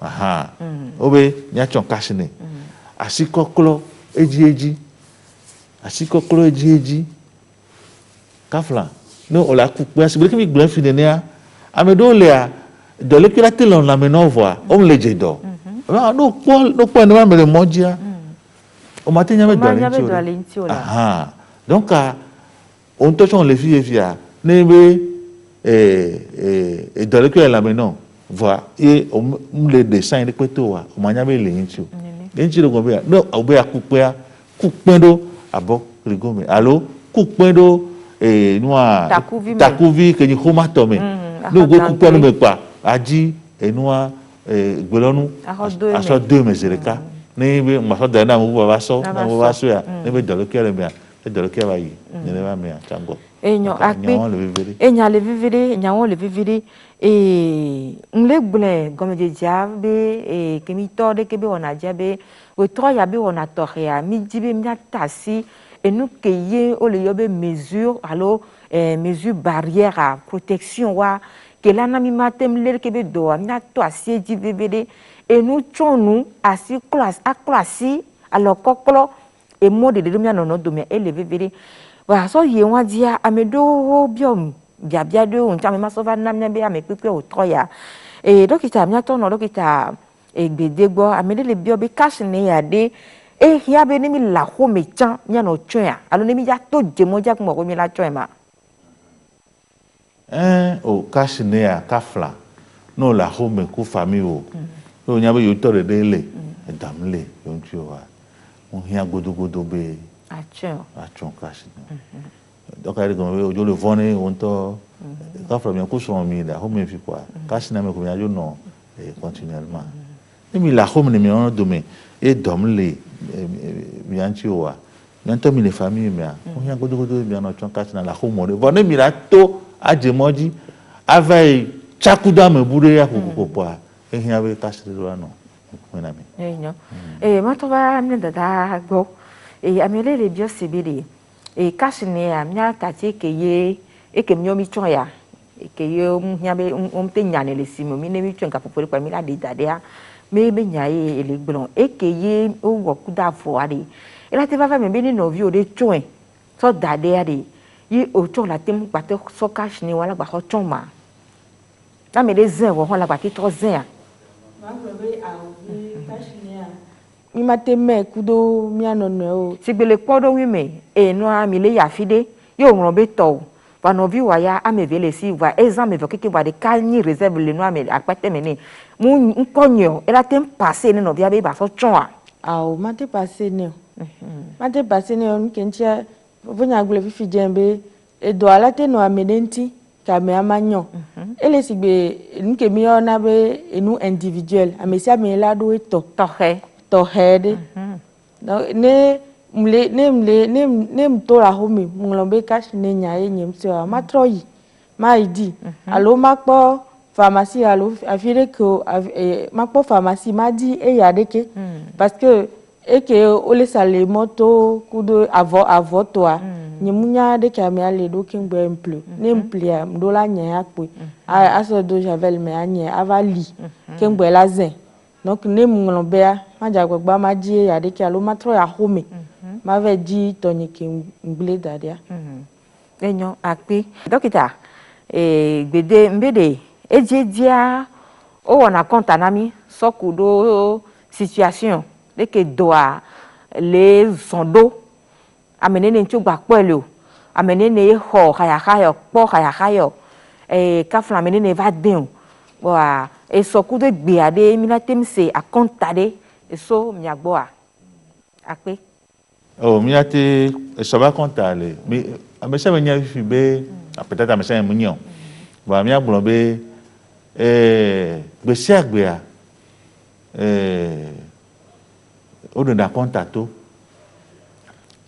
aha obe nya chon kashine asikoklo eji kafla no ola kupe asibele ki mi gbe fi ne a amedo le a do le kira telon la menova o le jedo no po ne ma me mojia o mate nya me do le nti o aha donc on to chon le fia nebe do le kira la menon voa e o le dessin de peto wa o manya me le nti o nti do go be no o be akupe do abo rigome allo kupe do noa takuvi que ni homa tome no go kupe no me pa aji enua gbelonu aso 2 mesereka nebe maso da na mo ba so ya nebe do le kere me do le kere ba yi ne ba me chango enyo akpe enya le viviri enya won le viviri nle gbule gomeje jabe kemi to de kebe ona jabe o to ya be ona to ya mi jibe mi atasi enu keye o le yobe mesure allo mesure barrière à protection wa ke la na mi matem le kebe do mi ato asi jibebede enu chonu asi class a classe alors kokolo e mode de mi anono do mi ele viviri wa so ye wan dia amedo biom bia do on chame masova na mi be ame pepe o to ya dokita mi ato no dokita egbedegbo amede le bio be cash ne ya de hia be ni mi la ho me chan nya no twen a alo ni mi ya to jemoja ko mo mi la twen ma o cash ne ya kafla no la ho me ku family o nya be yo to de le edamle yo nti o wa on hia godogodo be achon cash donc ari go me ojo le vone on to kafla mi ko so mi da ho me fi kwa cash na me ko ya yo no continuellement mi la ho me mi on do me e domle bianchi wa nanto mi le famille mi a on hia godogodo bi na chon cash na la ho mo de vone mi la to ajemoji avai chakuda me bure ya ko pa hia be cash de wa no mena mi enyo matova mi da go amele le bio sebede cash ne ya mi atati ke ye ke mi omi chon ya ke ye hia be te nyane le simo mi ne mi chon ka popore kwa mi la de dadea me nya ye le gbon ke ye o wo kuda fo ari ela te va me be ni no vi o de chon so dadea de yi o chon la tem pate so cash ni wala gba ho chon ma na me de zen wo ho la gba ki to zen a mi mate me kudo mi anono o sigbele podo wi me no ami le ya fide yo ron be to wa no vi wa ya ameve le si wa exam me keke wa de kalni reserve le no ame apete me ni mu nkonyo era tem passer ni no vi abe ba so chon a o mate passer ni mate passer ni on kentia vonya gule fifi jembe e do ala te no amedenti ka me amanyo ele sigbe nke mi ona be enu individuel amesia me la do to head ne to la homi mlombe cash ne nya enyem se ma troyi ma idi allo makpo pharmacie allo afire ko makpo pharmacie ma di e ya deke parce que o le sale moto kudo avant toi nyemunya de ka me ale do kin gbe emple ne mplia mdola nya akwe aso do javel me anye avali kin gbe lazen donc ne mlombe a ma jagbagba ma di e ya deke allo ma tro ya home m'avait dit Tony qui m'blé d'adia. Enyo akpi. Dokita, gbede mbede ejedia o wana konta nami sokudo situation leke doa le sondo amenene nchugba kwelo amenene ho kaya po kaya kafla amenene va den wa e sokudo gbe ade minatemse akontade eso miagboa akpe. Oh, miate soba kontale mi amesa benya fi be peut-être amesa munyo ba mi agbon be gbese agbe a o do na kontato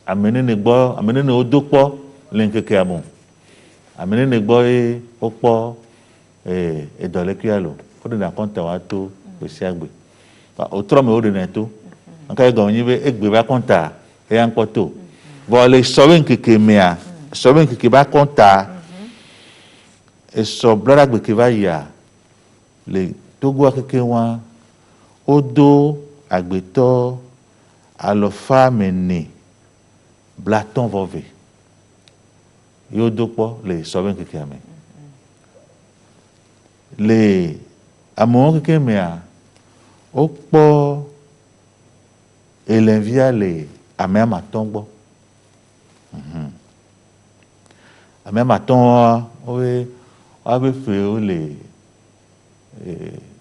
amenene gbo amenene odopo lenkeke abon amenene gbo opo edolekualo o do na konta wa to gbese agbe ba o tro me o do na to nka go yin be egbe ba konta e an poto bo le soben keke mea soben keke ba konta e so blora gbe ke ba ya le togo keke wa odo agbeto alofa meni blaton vove yo dopo le soben keke ame le amon keke mea opo elenvia le ame amaton gbo ame amaton owe abe fe o le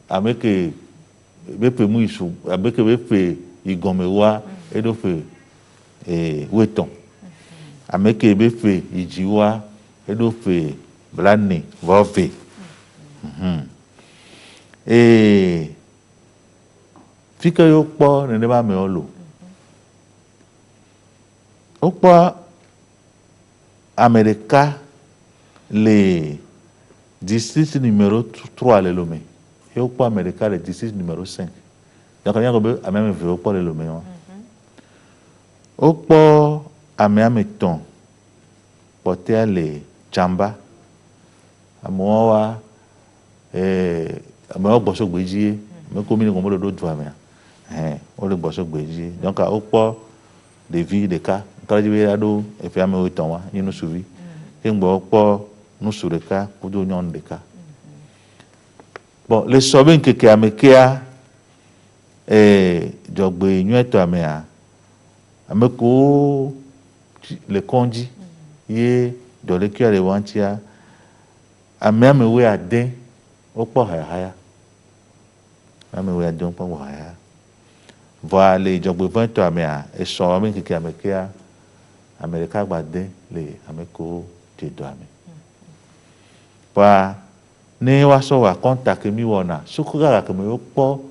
ame ke be pe mu isu abe ke be fe igome wa edo fe weton ame ke be fe iji wa edo fe blane vove fika yo po ne ba me olo Opa America le district numéro 3 le Lomé et Opa America le district numéro 5. Donc il y a un même vu Opa le Lomé. Opa Améameton porté le Chamba amoa amoa bosso gbeji me commune comme le d'autres voix on le bosso gbeji donc Opa de vie de cas quand je vais ado et puis ame oton wa yinu suvi ngbo po nu sureka kudo nyon de cas bon les soben keke amekea jogbe nyeto amea ameko le konji ye do le kia le wantia ame we ade opo haya ame we ade opo haya voilà les jogbe 20 amea e soben keke amekea America gbade le ameko te do ame pa ne wa so wa contact mi wona sukura ka me opo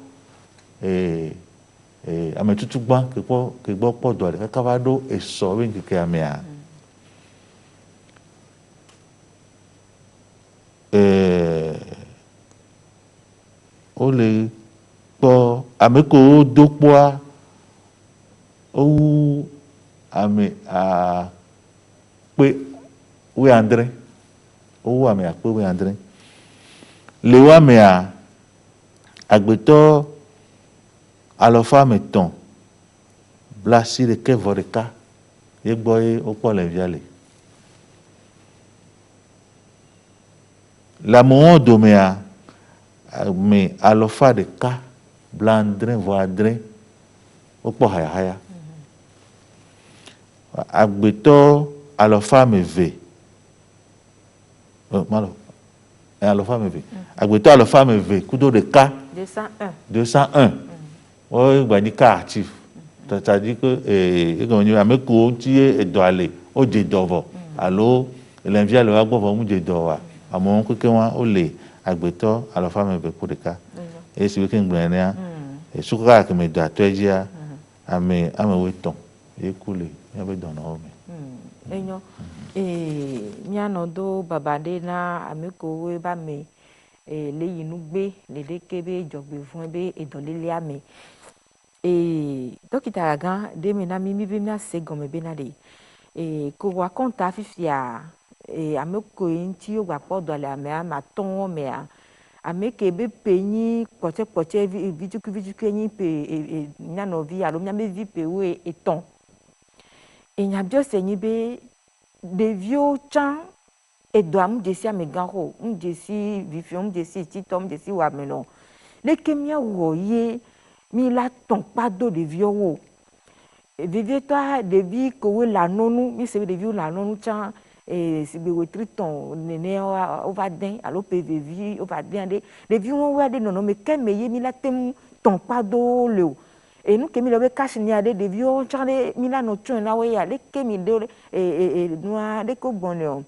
ame tutu gba ke gbo po do le ka ba do e so we nke ame a o le po ameko do po a o ame a pe we André o ame a pe we André le wa me a agbeto alofa meton blasi de ke voreka ye boy o po le viale la mo do me a me alofa de ka blandrin voadrin o po haya agbeto alofa me ve malo alofa me ve agbeto alofa me ve kudo de ka 201 o gba ni ka active c'est-à-dire que e ko ni ameko ti edo ale o je dovo alo elenvia le wa gbo mu je do wa amon keke wa o le agbeto alofa me ve ku de ka e si we ken gbe ni a e suka ka me do atoejia ame weton e kule ya be don o me enyo miano do babade na ameko we ba me le yinu gbe le de kebe jogbe fun be edolele ame dokita gan de me na mi be na se gome be na de ko wa konta fifia ameko enti o gba podo ale ame ama ton me a ameke be penyi poche vijuku yin pe nyano vi alo nya me vi pe we eton et n'y a bien saigné des vieux chants et doit me décider à mes gars, me décider vifion, me décider titom, me décider ou amelon. Les kémiens ou yé, mais là ton pas d'eau de vieux ou. Vivez toi des vies que la non mais c'est des vieux la non chant et si vous triton néné au va d'un alors PVV au va bien des vieux on va des non mais qu'est mais yé la tem ton pas d'eau le et nous que mi le cache ni a des vieux chant des mi la no chon na we ya les que mi de et noir des ko bon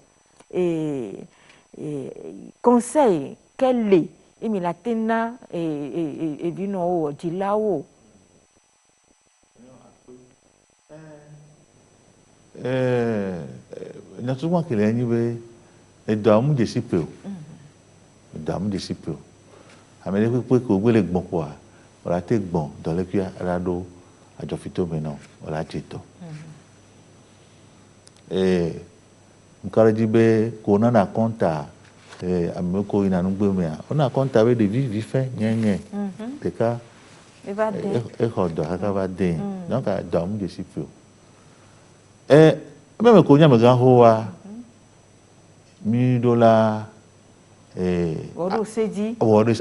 et conseil quel est et mi la tena et vino di là-haut. Naturellement que les niveaux et d'homme de si peu, d'homme de si peu. Amélie pour que vous les bon quoi, on a été bon dans le cuir à la dos à Jofito maintenant, on a été tout. Et on dit qu'on a un compte à Ameko Inanubemia, on a un compte avec des vies vifs, nien, des cas, et hors de Hakavadé, donc à d'homme de si peu. Et même quand on a un $1000 et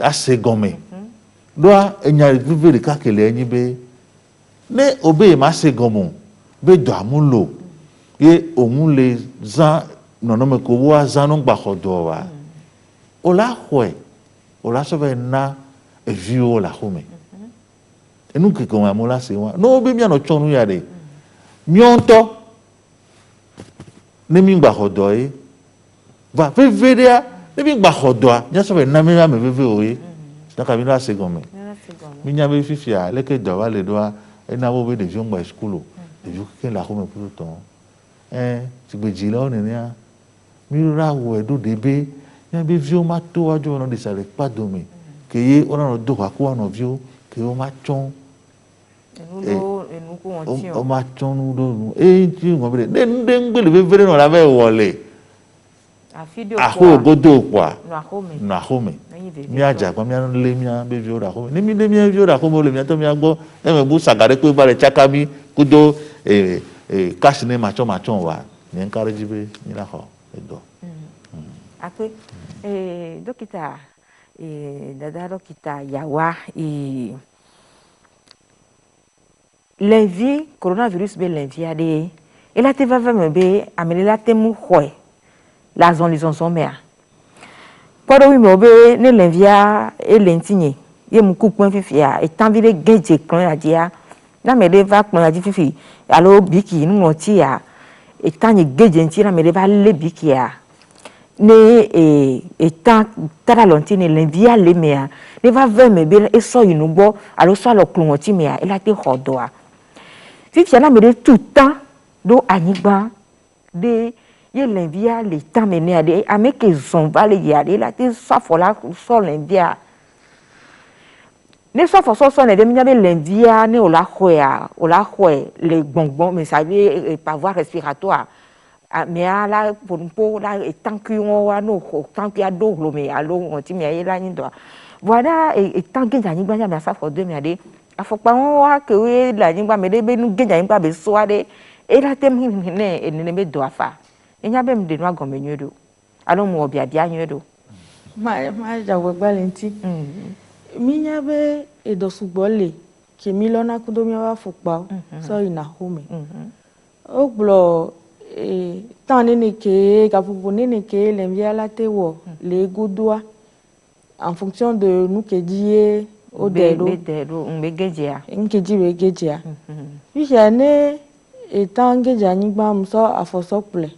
assez gommé. Doit il y a vu le cas que les nibe ne obéit ma assez gommon be do amulo et au moun les gens non non me ko wa zanon ba khodo wa ola khwe ola sauver na e viu la khome et nous que comme amola c'est wa no be bien no chonu ya de nyonto ne mi ba khodo e va veveria ne mi ba khodo nya sauver na me me veve oye donc à la seconde mais il y avait fifia les que doit les doigts et n'a pas des gens à school des gens qui la comme pour tout temps tu peux dire là on est là mais là où est do débé il y a des vieux mato à jour on ne savait pas dormir que y on a nos dos à quoi nos vieux que on machon on machon nous do et tu on veut den le vever on l'avait volé godo quoi na home mi aja kwa mi an le mi an be viora home ni mi le mi viora home le mi to mi agbo e me bu sagare pe ba le chakami kudo cash ne macho wa ni encourage be ni la ho edo après dokita dada dokita yawa l'envie coronavirus be l'envie ade et la te va me be ameli la te mu khoi la zone les sont mère pour oui mais ne l'envia et l'entigné il me coupe point fifia et tant vile gage quand a dia na me va quand a dit fifi alors biki nous on tia et tant y gage enti na me va le biki a ne et tant tara lontine l'envia le mea ne va vers me be et so you bo alors so le clonti mea il a te hodoa fifi na me tout temps do anigba de il l'envia les temps mené à des amis qui sont valés y aller là tu soit fola sur l'envia ne soit for so ne de m'y l'envia ne ola khoya les bonbons mais ça veut pas voir respiratoire mais là pour là tant que on va no tant qu'il y a d'eau mais alors on dit mais là ni doit voilà et tant que j'ani ba mais ça for deux mais des a faut pas on va que la ni ba mais de nous gagner pas be soirée et là tem ne me doit faire il y a même des noix comme nous alors moi bien nous ma jawe balenti mi nyabe e do sugbole ke mi lona kudo mi wa fukpa so ina home o glo tan ni ke ka fufu ni ke le via la te wo le godoa en fonction de nous que dit au delo mbegejea nkeji begejea wi jane etan geja ni gba mo so afosokple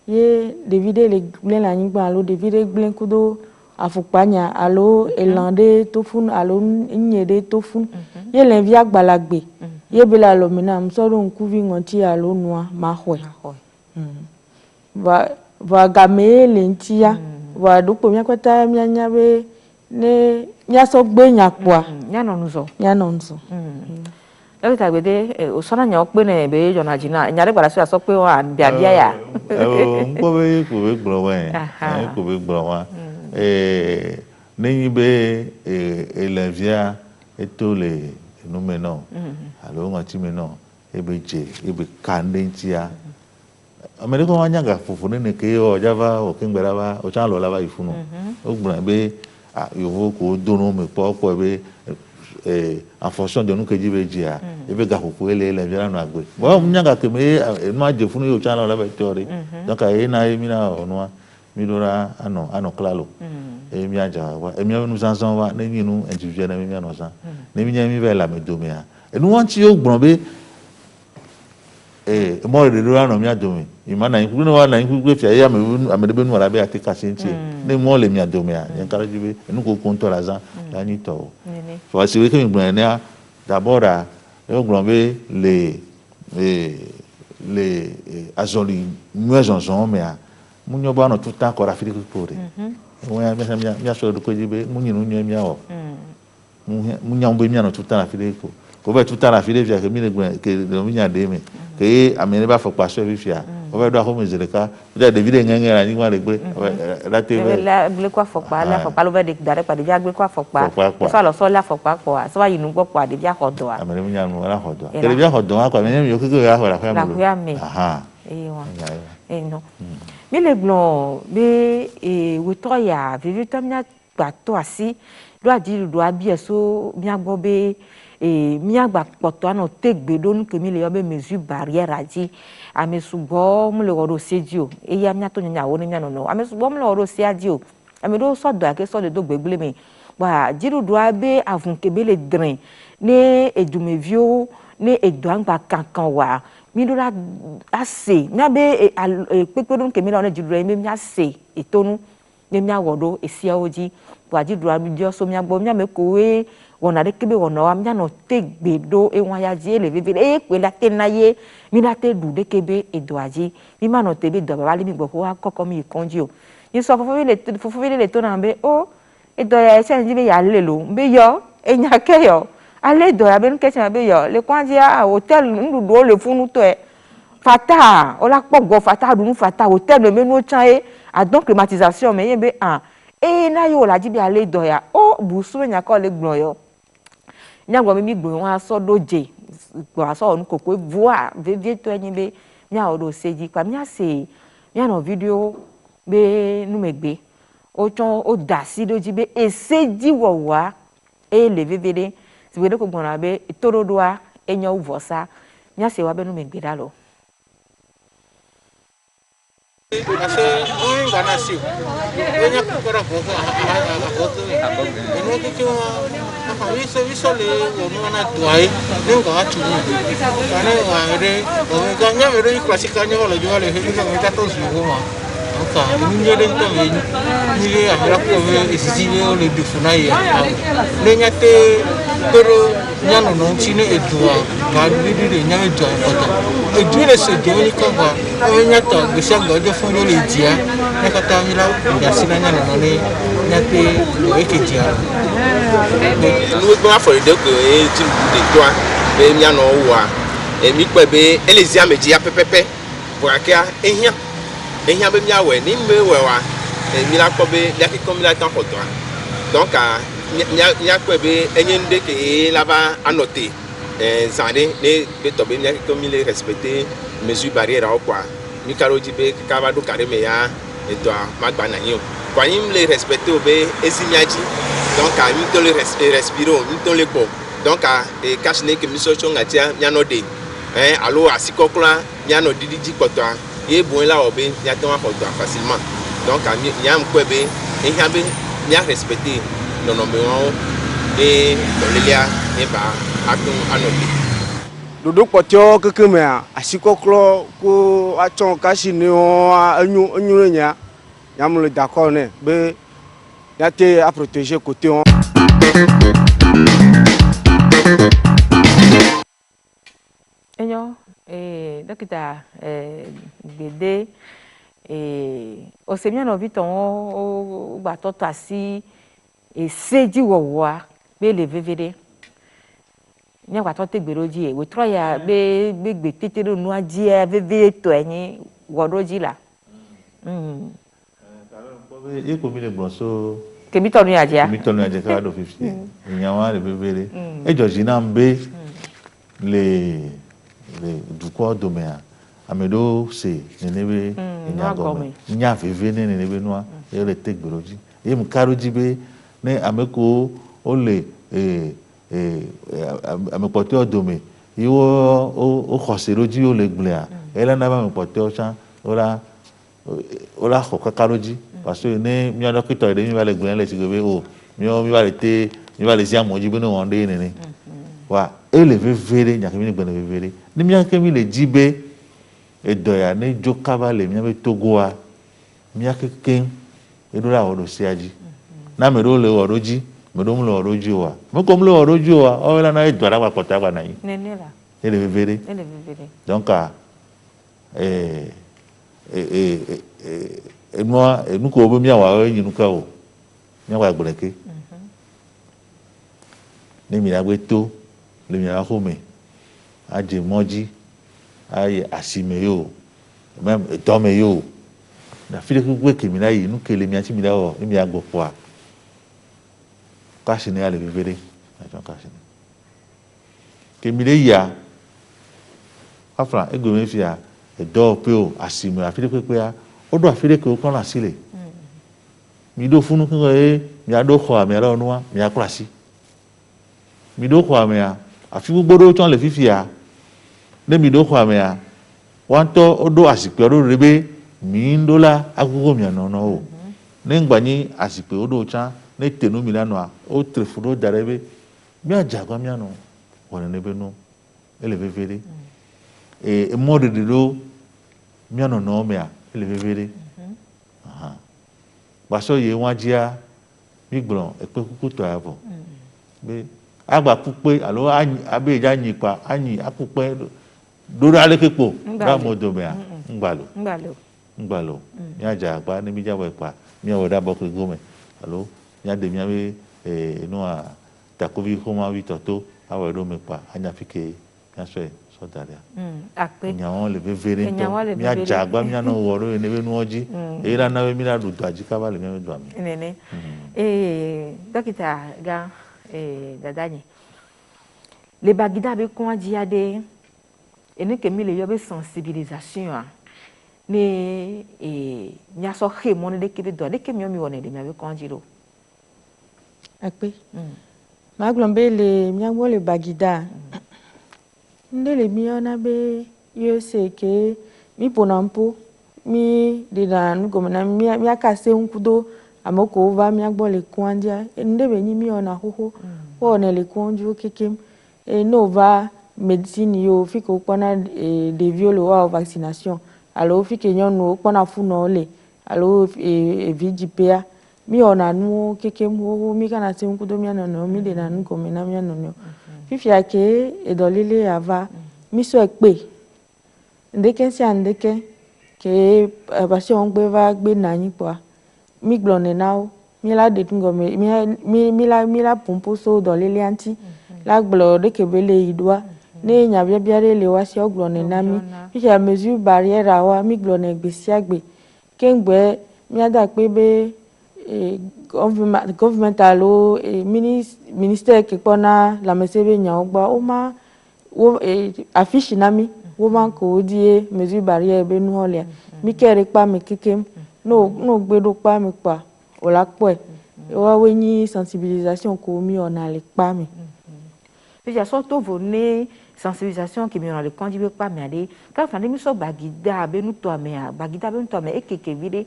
ye devide le glen la nyigba alo devide glen kudo afukpanya alo elande tofun alo nyede tofun ye le via gbalagbe ye bela lo mina msoro nkuvi ngonti alo noa mahwe va game lentia va dupo mia kwata mia nyabe ne nya so gbe nya kwa nya nonzo e ta gbede o sona nya pe ne be jona jina nya re gbara so pe wa bia ya nko be gboro wa ni be l'envia et tous les nous maintenant alors on ti maintenant ebeje ebe kandentia America wanyanga fufu ne ke o java o kingbera ba o chan lo la ba ifunu o gbran be yovo ko dono me po be en fonction de nous que jibe jia ebe ga fufu ele vira no agbe bo nyanga ke me ma je funu yo chan lo la ba tori donc na mina onwa midora ano klalo mi aja wa mi anu sansan wa ne yinu individuel na mi anu san ne mi nya mi be la me do me a enu wan ti o gbron be mo de do anu mi adomi imana iku no wa na iku gbe fi ya me de be nu ara be ati kasinti ne mo le mi adomi a yen kala jibe enu ko kon to la san la ni to so si we ke mi gbron ne d'abord a o gbron be le azoli muezonzon me a munyo ba no tuta ko rafiri ko pore oya mi so do ko jibe munyi no nyo mi awo munya mbo mi no tuta rafiri ko be tuta rafiri via ke mi le gbe ke do mi nya de me ke amene ba fo pa so vi fia o be do ko mi zereka de David ngengera ni wa le gbe la te la ble kwa fo pa lo be de dare pa de ja gbe kwa fo pa so la fo pa ko so wa yinu gbo pa de ja hodo a amene mi nya no la hodo ke de ja hodo a ko amene mi yo ke ya ho la fa mi aha no mi le blon be wito ya vivi to mi agbato asi do adi do abi eso mi agbo be mi agba poto ana tegbe do nu ke mi le yo be mesure barrière adi ame subo mu le ro seji o ya mi ato nya wo ni mi no ame subo mu le ro se adi o ame do so do ake so le do gbegbele mi wa jiru do abe avun ke be le drin ne edumevio ne edwangba kankan wa mi do la ase mi abe pepe do ke mi la na jiru mi ase etonu ne mi awodo esia oji wa jiru abi dio so mi agbo mi ame kowe wona de kebe wona wa mi no tegbe do enwa ya ji ele bebe pe la te na ye mi la te du de kebe edo aji mi ma no tebe do baba le mi gbo wa koko mi konji o ni so fofo vi le to na be o edo ya se nji be ya le lo be yo enya ke yo ale do ya be nke se be yo le kwanji a hotel ndudu o le funu to e fata o la pogbo fata du nu fata hotel me no chan e a donc climatisation me yen be na yo la ji bi ale do ya o busu nya ko le gbon yo nyagbo mi gbon wa so doje gbo aso onu kokwe voa vevie to enyi be nya o do seji pa mi ase mi na video be nu megbe o chon o da si doji be eseji wo wa le vevede si we de ko gbon na be torodoa enyo uvosa mi ase wa be nu megbe da lo Ase oin gana si. Enya kukara koko akoto. Eno kikiwa viso le wono na tuai. Ne ga tu. Kana ngare o ganya mere klasika nyo lo jo le heli ga meta to su goma. Aka ni le to me ni le amra ko me isisi le le dufuna ya. Le nyate pero nyano no chine edua. Ga di le nyame jo ko. Edule se jo ni ko ba. Nyata bisa gojo fun le dia. Ne kata mi la ya sina nyano no ni nyate lo eketia. Nous avons fait des toi, et nous avons et mi pe be elezia meji apepepe pour akia ehia be mi awe ni me wewa e mi la ko be ya ki ko mi la tan ko doa donc nya pe be enyende ke la ba anoter zande ne be to be mi ki ko mi le respecter mesure barrière au quoi mi karo di be ka ba do kare me ya e doa magba na yin kwa yin le respecter be ezimiaji donc mi to le respiro mi to le ko donc e kashne ke mi so chonga tia nyano de allo asikokla nyano didiji kotwa e bon la obe nyato wa kotwa facilement donc nyam kwebe e habe nya respecter no no mewo e to lelia e ba atun anobi dodo potio kekeme asikoklo ko achon kashine o anyu nya nyam le d'accord ne be yate à protéger côté on enyo dokita gbede o se mi na viton o gba toto asi seji wowa be le vevede mi gba to tegberoji we tro ya be gbe tetere nu aji vevede to eyin wodoji la ye ko mi le gbon so kemi tonu ya mi tonu ya ka do 50 nyawa le bebere e joji na mbe dukɔ domea ame ɖewo se nenebe nyagɔme nya veve ne nenebe nua ye le te gbero dzi ye mu ka ɖo dzi be ne ame ko wo le ame kpɔtɔewo dome ye wo xɔse ɖo dzi wo le gblea ele na be ame kpɔtɔewo tsã wola xɔ kaka ɖo dzi parce que ne mía dɔkitɔ ɖe mi va le gblea le sigbe be o mi va le zi amɔ dzi be ne wɔn ɖe nene wa ele veve ɖe nyake mi ne gbene veve ɖe ne mía ke mi le dzi be edɔ ya ne dzo kaba le mía be Togoa mía kekeŋ eɖo ɖe awɔ ɖo sia dzi na ame ɖewo le wɔ ɖo dzi ame ɖewo le wɔ ɖo dzi oa me ko me le wɔ ɖo dzi oa ɔwɔ la na edɔ la kpɔtɔ agba na yi ele veve ɖe donc enua enu ko be mía wɔ enyi nuka o mía wɔ agble ke ne mi la gbe to le mía xɔme adze mɔ dzi ayi asime yo même etɔme yo na fi ɖe kpekpe ke mi la yi nu ke le mía tsi mi la wɔ ne mía gbɔ kpɔa kasi ne ale veve ɖe atsɔ kasi ne ke mi le yia afra egome fia edɔ pe o asime afi ɖe kpekpea woɖo afi ɖe ke wo kplɔna asi le mi ɖo funu keŋ ye mia ɖo xɔ amea ɖe nua mia kplɔ asi mi ɖo xɔ amea afi gbogbo ɖewo tsɔ le fifia ne mi ɖo xɔ amea woantɔ woɖo azikpea ɖo ɖe be mi ɖo la agogo mia nɔnɔ o ne ŋgba nyi azikpe woɖo tsã ne te nu mi la nɔa wo tre fu ɖo da ɖe be mia dze agba mia nɔ wɔ nene be no ele veve ɖe emɔ ɖeɖe ɖo mia nɔnɔ mea ele veve ɖe gbasɔ ye wa dzia mi gblɔ ekpe kuku tɔ ya vɔ be agba kukpe alo abe dza nyi kpa anyi akukpe ɖo ɖa leke kpo ɖa mo domea ŋgbalo mia dze agba ne mi dza wɔ kpa mia wɔ ɖe abɔ ke gome alo mia de mia be nua takovi xomavi tɔto awɔ ɖo me kpa anya fi ke mia sɔe sɔ da ɖea nyawo le veve ɖe ŋutɔ mia dze agba mia nɔ wɔ ɖo ne be nuwo dzi eye la na be mi la ɖu dɔa dzi kaba le mia be dɔa me nene dɔkita gã dada nye le bagida be kɔndzi aɖe ene ke mi le yɔ be sensibilisation ne miasɔ xe mɔ ne ɖe ke be dɔ ɖe ke mi wɔ ne le mia be kɔndzi ɖo akpe magblɔ be le miagbɔ le bagida nde le miɔna be yose ke mi ƒona ŋpo mi ɖena nugɔme na miaka se ŋkudo ame kewo va miagbɔ le kɔndzia nde be nyi miwɔna xoxo wɔnɛ le kɔndziwo kekem ne wova medicine yiwo fi ke wokpɔna ɖeviwo le wɔwɔ vaccination alo fi ke nyɔnuwo kpɔna funɔwo le alo vidzipea mi wɔna nuwo kekem xoxo mi kana se ŋkudo mia nɔnɔwo mi ɖena nugɔme na mia nɔnɔwo fifia ke edɔlele ava mi sɔ ekpe ndeke sia ndeke ke patient gbe va gbe na anyi kpɔa mi gblɔ nɛ na wo mi la ɖe nugɔme mi la ƒoƒo so dɔlelea ŋuti la gblɔ ɖeke be le yi ɖoa ne nya biabia ɖe le woasi wogblɔ nɛ na mi fifia mesure barrière wa mi gblɔ nɛ gbe sia gbe kengbe miada akpe be government alo ministère ke kpɔna lãmese be nyawo gbɔ woma afishi na mi woma ko wodie mesure barrière be nuwo lea mi ke ɖe kpa me kekem no gbe ɖo kpa me kpa wòla kpɔe woawoe nyi sensibilisation ko mi wɔna le kpa me fifia sɔ to vo ne sensibilisation ke mi wɔna le kɔndzi be kpa mea ɖe kafa ne mi sɔ bagida be nutɔa mea bagida be nutɔa mea ekeke vi ɖe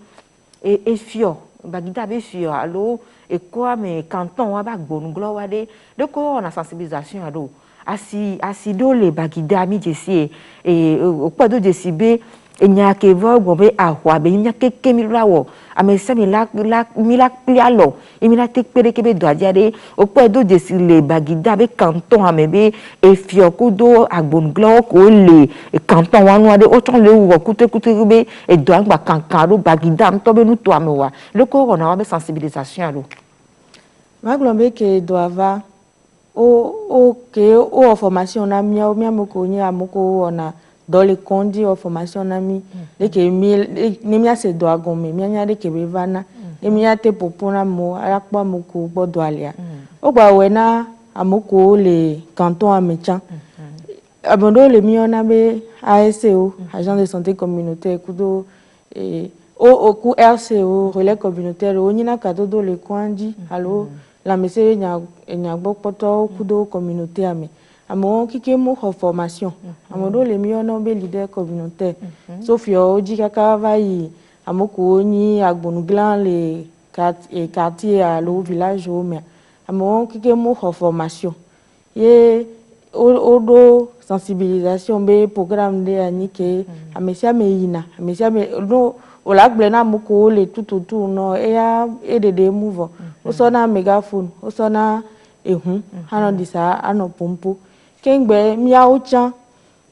efiɔ bagida be fiɔ alo ekɔa me canton wa ba gbɔnuglɔ wa ɖe ko wɔna sensibilisation aɖo asi ɖewo le bagida mi dzesi okpɔ do dzesi be enya ke vɔ gbɔ be ahwa be mia keke mi la wɔ ame sia mi la kpli alɔ mi la te kpe ɖe ke be dɔa dzia ɖe okpɔ do dzesi le bagida be canton ame be efiɔ kudo agbɔnuglɔwo ko le canton wa nua ɖe wotsɔ le wɔ kutekute be edɔa ŋgba kankan ɖo bagida ŋutɔ be nutɔa me wa ɖe ko wɔna wa be sensibilisation ɖo magblɔ be ke dɔa va wɔ formation na miawo miame ko nye ame ko wɔna dɔ le kɔndzi wɔ formation na mi ɖeke ne miase dɔa gɔme mianya ɖeke be va na ne miate ƒoƒo na amewo alakpɔ ame ko gbɔ dɔa lea wogba wɔe na ame ko le canton ame tsã abondo le mi ona be ASCO agent de santé communautaire kudo o ku RCO relais communautaire o nyina ka do le kwanji allo la mese nya gbo poto kudo communauté ame amo kike mo formation amodo le mi ona be leader communautaire sauf yo ji kaka vai amoko ni agbonuglan le quartier allo village o me amo kike mo formation ye odo sensibilisation be programme de anike amesia me yina amesia me no ola gblena moko le tututu no e de move o so na megaphone o so na ehun hano disa ano pompo kengbe mi aucha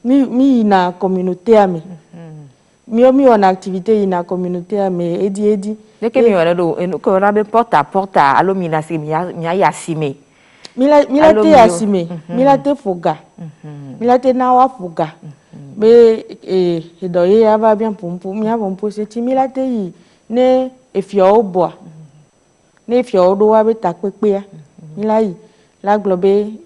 mi na communauté ame mi on activité ina communauté ame edi deke mi wala do ko na be porte à porte allo mi na si mi ya sime milate asime milate foga milate nawa foga be do ye ava bien pompo mi ava pompo se ti milate yi ne efio obo ne efio do wa be takpepe ya milai la globe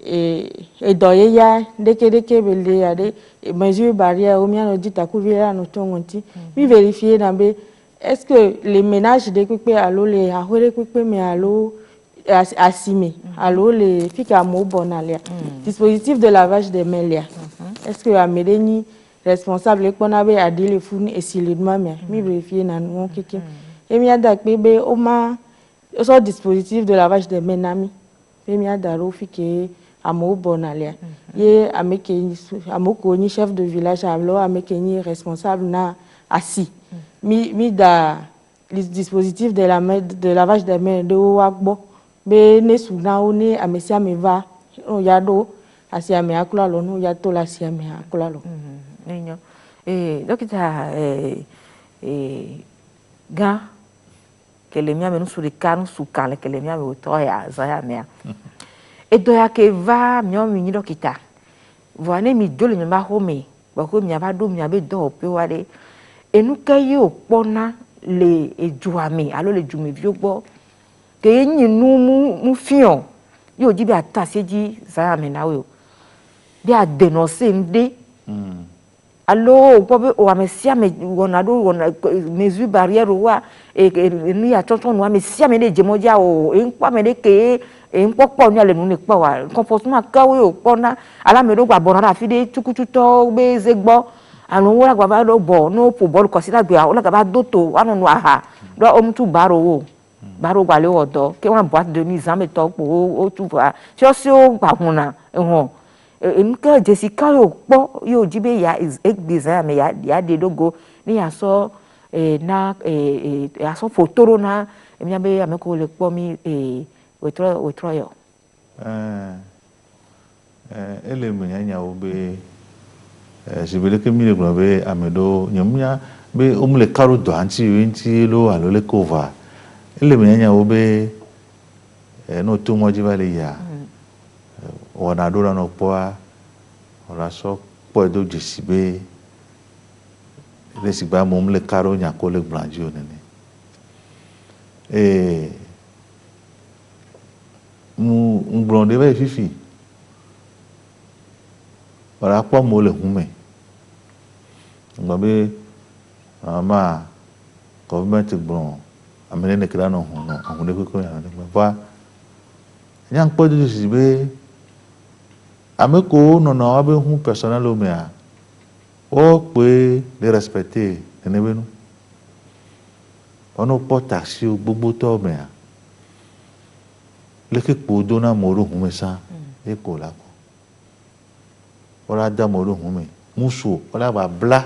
do ye ya deke be le ya de mesure barrière o mi ano di takuvira no tongonti mi vérifier na be est-ce que les ménages de pepe allo les ahore pepe me allo assumé alors les filles à mon bon aller dispositif de lavage des mains là est-ce que amédeni responsable qu'on avait à dire le fou et si le demain mi vérifier na non kiki et mi ada bébé o ma so dispositif de lavage des mains nami et mi ada ro fike à mon bon aller ye amoko ni chef de village alors amekeni responsable na assis mi da les dispositifs de lavage des mains de wakbo be ne suna o ne amesia me va o ya do asia me akula lo no ya to la asia me akula lo nenyo dokita ga kele mia me no suri kanu sukale kele mia me to ya za ya me e do ya ke va mi o mi ni dokita voane mi dole mi ba home ba ko mi aba do mi abe do pe wale enu ke yo pona le ejuami alo le jumi vi ogbo ke yin nu mu fion yo ji bi ataseji za me na we o bi adenose nde alo po be o amesia me wona do wona mesure barrière wa ni ya tonton no amesia me de jemoja o npa me de ke npopo ni ale nu ni pa wa comportement ka we o pona ala me do gba bonara fi de tukututo be zegbo anu wora gba ba do bo no po bol ko sila gbe o la gba doto anu no aha do o mtu baro wo baro gba le odo ke won boîte de mise en meto po o tu va si o gba huna ehun nka Jessica yo po yo jibe ya exam me ya de dogo ni ya so na ya so fotoro na mi abe ameko le po mi wetro yo ele menya obe sibele ke mi le gbo be amedo nyamnya be omle karo do anti yinti lo alo le cover ele menya obe no to moji vale ya ona dora no po ora so po do jisibe le sigba mo omle karo nya ko le blanji onene mu ngbronde be fifi ora po mo le hume ngbabe ama government gbron amene ne kra no ho no ahun de ko ya ne ba nyang po de sibe ameko no no abe hu personnel o me a o pe de respecter ene benu ono po taxi gbogbo to me a leke po do na mo ro hu me sa e ko la ko ora da mo ro hu me musu ora ba bla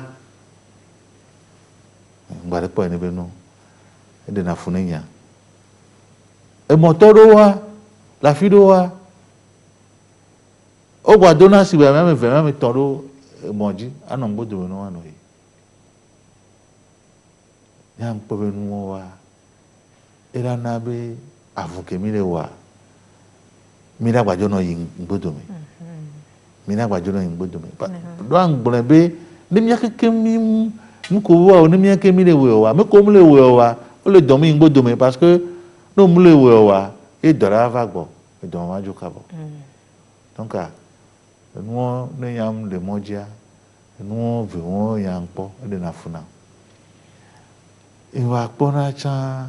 ngbare po ene benu e de na funenya e motoro wa la fido wa o gwa dona si ba me toro monji anon gbodo no wa no yi ya mpo benu wa era na be avuke mi le wa mi la gbajo no yi gbodo mi mi na gbajo no yi gbodo mi do an gbon be ni mi akeke mi mu ko wa o ni mi akeke mi le we wa me ko mu le we wa o le don mi gbodo mi parce que no mu le we wa e dora va gbo e don wa jo ka bo donc enuo ne yam le modia enuo ve won yang po de na funa iwa pona cha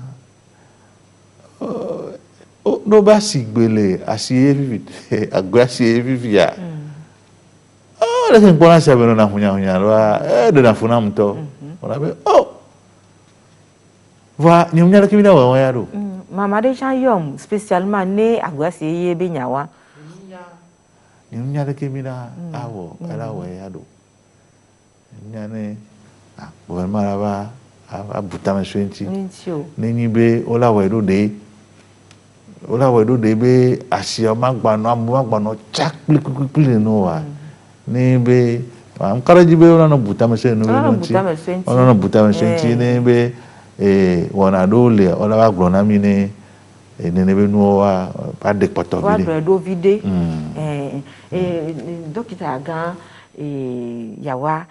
no ba sigbele asiye vivi agba siye vivi ya le sen pona sa beno na hunya lo de na funa mto ona be va nyumnya le kimina wa ya do mama de chan yom spécialement ne agba siye be nyawa nyumnya le kimina awo ala wa ya do nyane gouvernement ba abutama swenti nini be ola wedo de be asia magbano amagbano chakliklikli no wa ni be am karaji be ona no butama se no ona no butama swenti ni be wona dole ola wa glona mi ne nene be no wa pa de poto bi wa do vide dokita gan yawa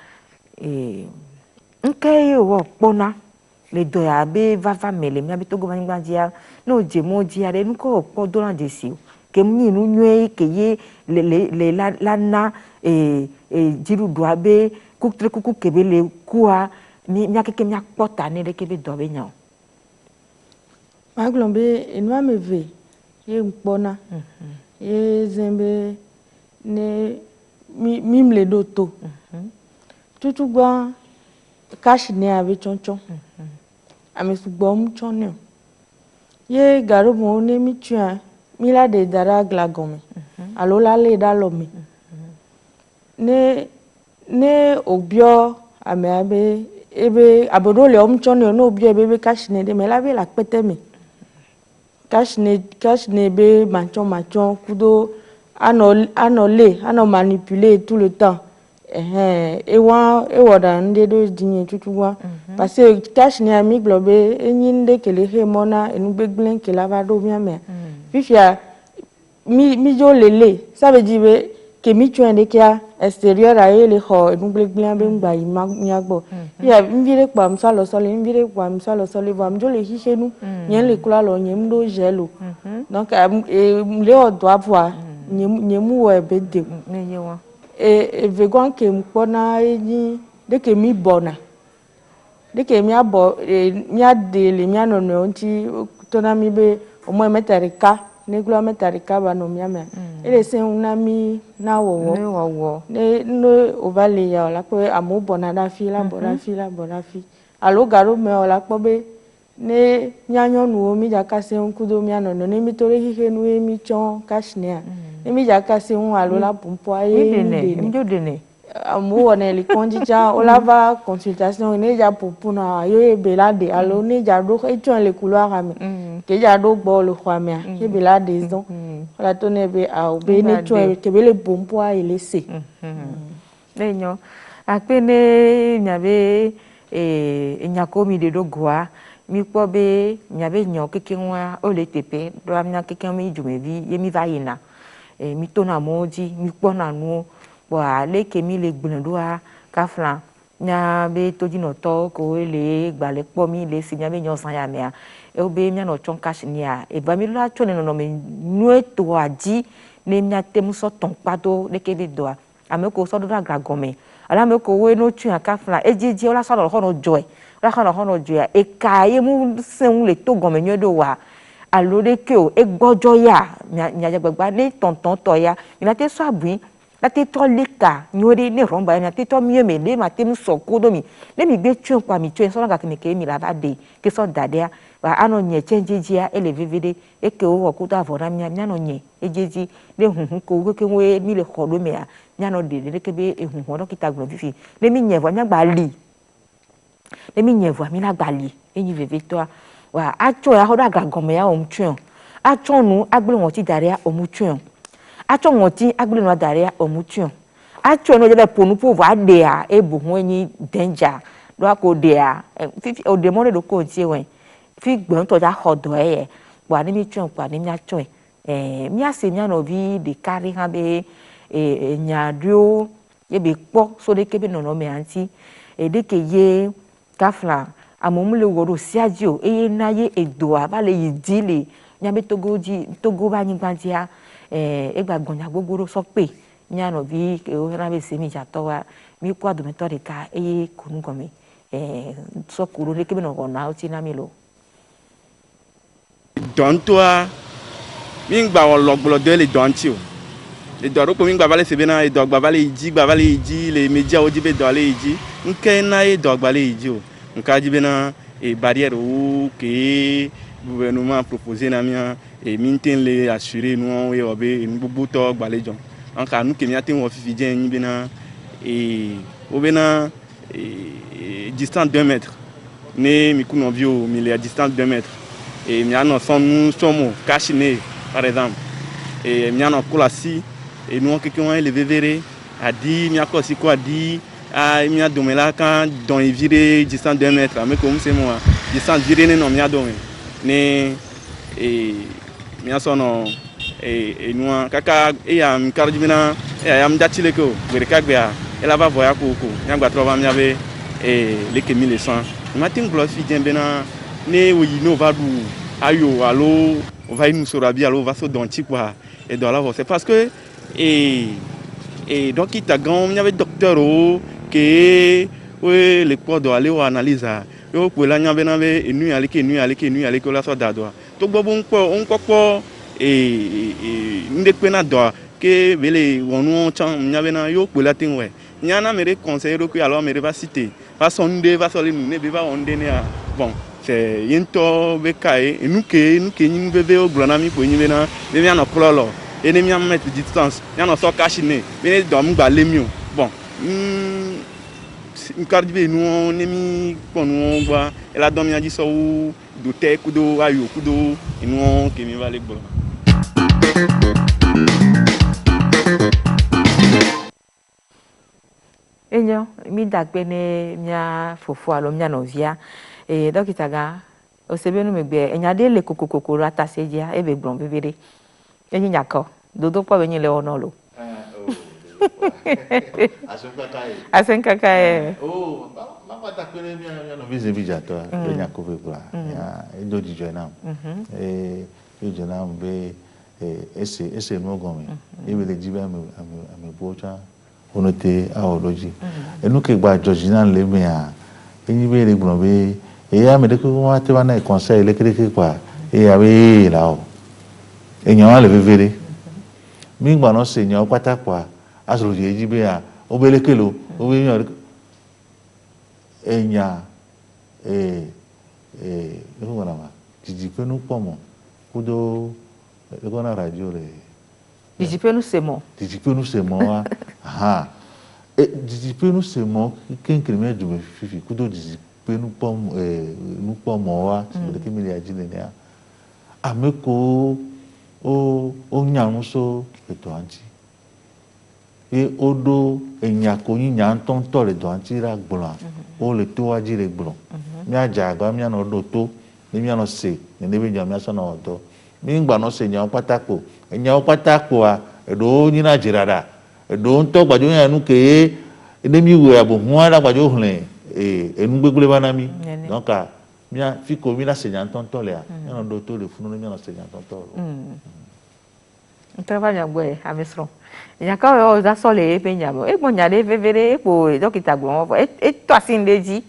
nke wo pona le doya be vava mele mi abi togo mangba dia no je mo dia re nko po do na desi ke mi nu nwe ke ye le la na jiru do abe kutre kuku kebe le kuwa mi akeke mi akpota ne le kebe do be nya maglombe enwa meve ye mpona ye zembe ne mimle doto tutu gba cash ne ave chonchon ami sugbo mu chonne ye garo mo ne mi tua mi la de dara glagome alo la le da lo mi ne obio ame abe ebe abodo le om chonne no obio ebe cash ne de me la be la pete mi cash ne be machon kudo ano manipuler tout le temps ewa nde do dinye tutuwa parce que cash ni ami globe enyinde kele he mona enugbe glen ke lava do miame fifia mi jo lele ça veut dire que mi tuende kia extérieur a ele ho enugbe glen be ngba miagbo ya mvire kwa msalo sole va mjo le hishenu nyen le kula lo nyem do jelo donc le o doit voir nyemu wo ebede nyewa vegan ke mpona enyi de ke mi bona de ke mi abo mi adele mi anono onti tona mi be omo metarika ne glo metarika ba no mi ame ele se una mi na wowo ne no ovale ya la pe amu bona da fi la bona fi alo garo me ola po be ne nyanyo nu mi jaka se nkudo mi anono ne mi tore hihe nu mi chon kashnia mi jaka se un alo la pompo aye ndene amu wona li konjija olava consultation ne ja popuna yo belade alo ne ja do etion le couloir ame ke ja do gbo le kwamia ke belade don la tone be a obe ne tio ke be le pompo aye lese nenyo akpene nyabe nyakomi de dogwa mi kpo be nyabe nyo keke nwa ole tepe do amnya keke mi jumevi yemi vayina mi tona moji mi kpo na nu bo ale ke mi le gbun do a kafla nya be toji no to ko ele gbale kpo mi le si nya be nyo san ya me a e obe mi na chon cash ni a e ba mi la chon no me nu eto aji ne mi atem so ton pado le ke be do a ame ko so do da gragome ala me ko we no tu a kafla ejeje ola so do ho no joy la ho no ho no joy e ka ye mu sen le to gome nyo do wa alo de ke o e gbojo ya nya gbagba ni tonton to ya ina te so abui la te to leka nyori ni romba ina te to mieme le ma te mu so kodo mi le mi gbe tun kwa mi tun so na ga ke mi la ba de ke so dade wa ano nye chenjeji a ele vivide e ke o ko ta vora mi nya no nye ejeji le hunhun ko ke we mi le khodo me a nya no de le ke be ehunhun do kita gbo fifi le mi nye vo nya gba li le mi nye vo mi la gba li eyi veve to wa acho ya hoda gagome ya omtun acho nu agbele won ti dare ya omutun acho won ti agbele nu dare ya omutun acho no je be ponu po va de a ebu hun yin danger do ko de a fifi o de mo le do ko ti wen fi gbon to ja hodo e wa ni mi tun pa ni mi acho mi ase mi no vi de carry ha be nyadio ye be po so de ke be no me anti e de ke ye kafla amomule woro siajo eye na ye edo abale yidile nyabe togo ba nyigba dia egbagbon nya gbogboro so pe mia no vi ke o na be se mi jato wa mi kwa do meto de ka e kunu gomi so kuru le ke be no na o ti na mi lo don toi mi gba won logbo de le don ti o le do ro ko mi gba vale se be na e do gba vale iji le media o ji be do le iji nke na e do gba le iji o nka ji be na e barrière o ke gouvernement proposé na mia et minten les assurer nous et obé nous buto gbalejon donc nous ke miaten wo fifi dien ni bena et obena distance 2 mètres né mi kuno bio mi les distance 2 mètres et mi ano son nous sommes cachiné par exemple et mi ano kolasi et nous quelqu'un élevé veré a dit mi akosi ko a dit a mi adomela quand don viré distance 2 mètres mais comme c'est moi distance viré non mi adomé ne mi sono nous kaka e am karjibina e am datile ko bere kagbea e la va voya ko nyagba trova mi ave le ke 1100 matin glo fi dembena ne oui no va du ayo allo va nous sorabi allo va so donti quoi et dans la c'est parce que et donc il t'a grand il y avait docteur o que ouais le corps doit aller analyse yo ko la nyabena be enu ale ko la so dadwa to gbo on ko ndekpe na do ke bele wonu chan nyabena yo ko la tin we nyana mere conseiller ko alors mere va citer va sonde va soli ne be va onde ne bon c'est yento be kai nuke nyi bebe o glonami ko nyi bena be mi ana klolo ene mi am mettre distance nyana so kashine be do mgba lemio bon nkardibe nu nemi ponu gba ela domi aji so do te kudo ayo kudo inu ke mi vale gbo enyo mi dagbe ne mia fofo alo mia novia dokita ga osebenu megbe enyade le kokokoko rata sejia ebe gbon bebere enyi nyako dodo po benyi le onolo asenkakai oh mama ta kwere mi no vize vijato nya ko vekula ya edo dijo na ejo na be ese no gomi ebele jibe ami bocha onote aology enu ke gba georgina le mi a enyi be le gbon be ya me de ko wa te wa na conseil le keke kwa ya be la o enyan wa le vevere mi gba no se nyan pata kwa asoro je jibe a obelekelo obeyan enya ngona ma jijipenu pomo kudo egona radio le jijipenu semo wa aha jijipenu semo kenkrime jume fifi kudo jijipenu pomo nu pomo wa so de kemile ajile ne a ameko o nyanun so eto anti e odo enyako yinya ntonto le do anti ra gbon o le to waji le gbon mi aja agba mi ana odo to ni mi ana se ni ne bi jan mi aso na odo mi ngba no se nya patako enya patako a edo yin na jirada edo nto gbajo yan nu ke ene mi we abo hu ara gbajo hunle enu gbegbele bana mi donc a mi a fi ko mi na se nya ntonto le a mi ana odo to le funu mi ana se nya ntonto trabalha bem a mesmo já que eu já só lei penhabo e bom já deve ver e pô dokita gbon e to assim deji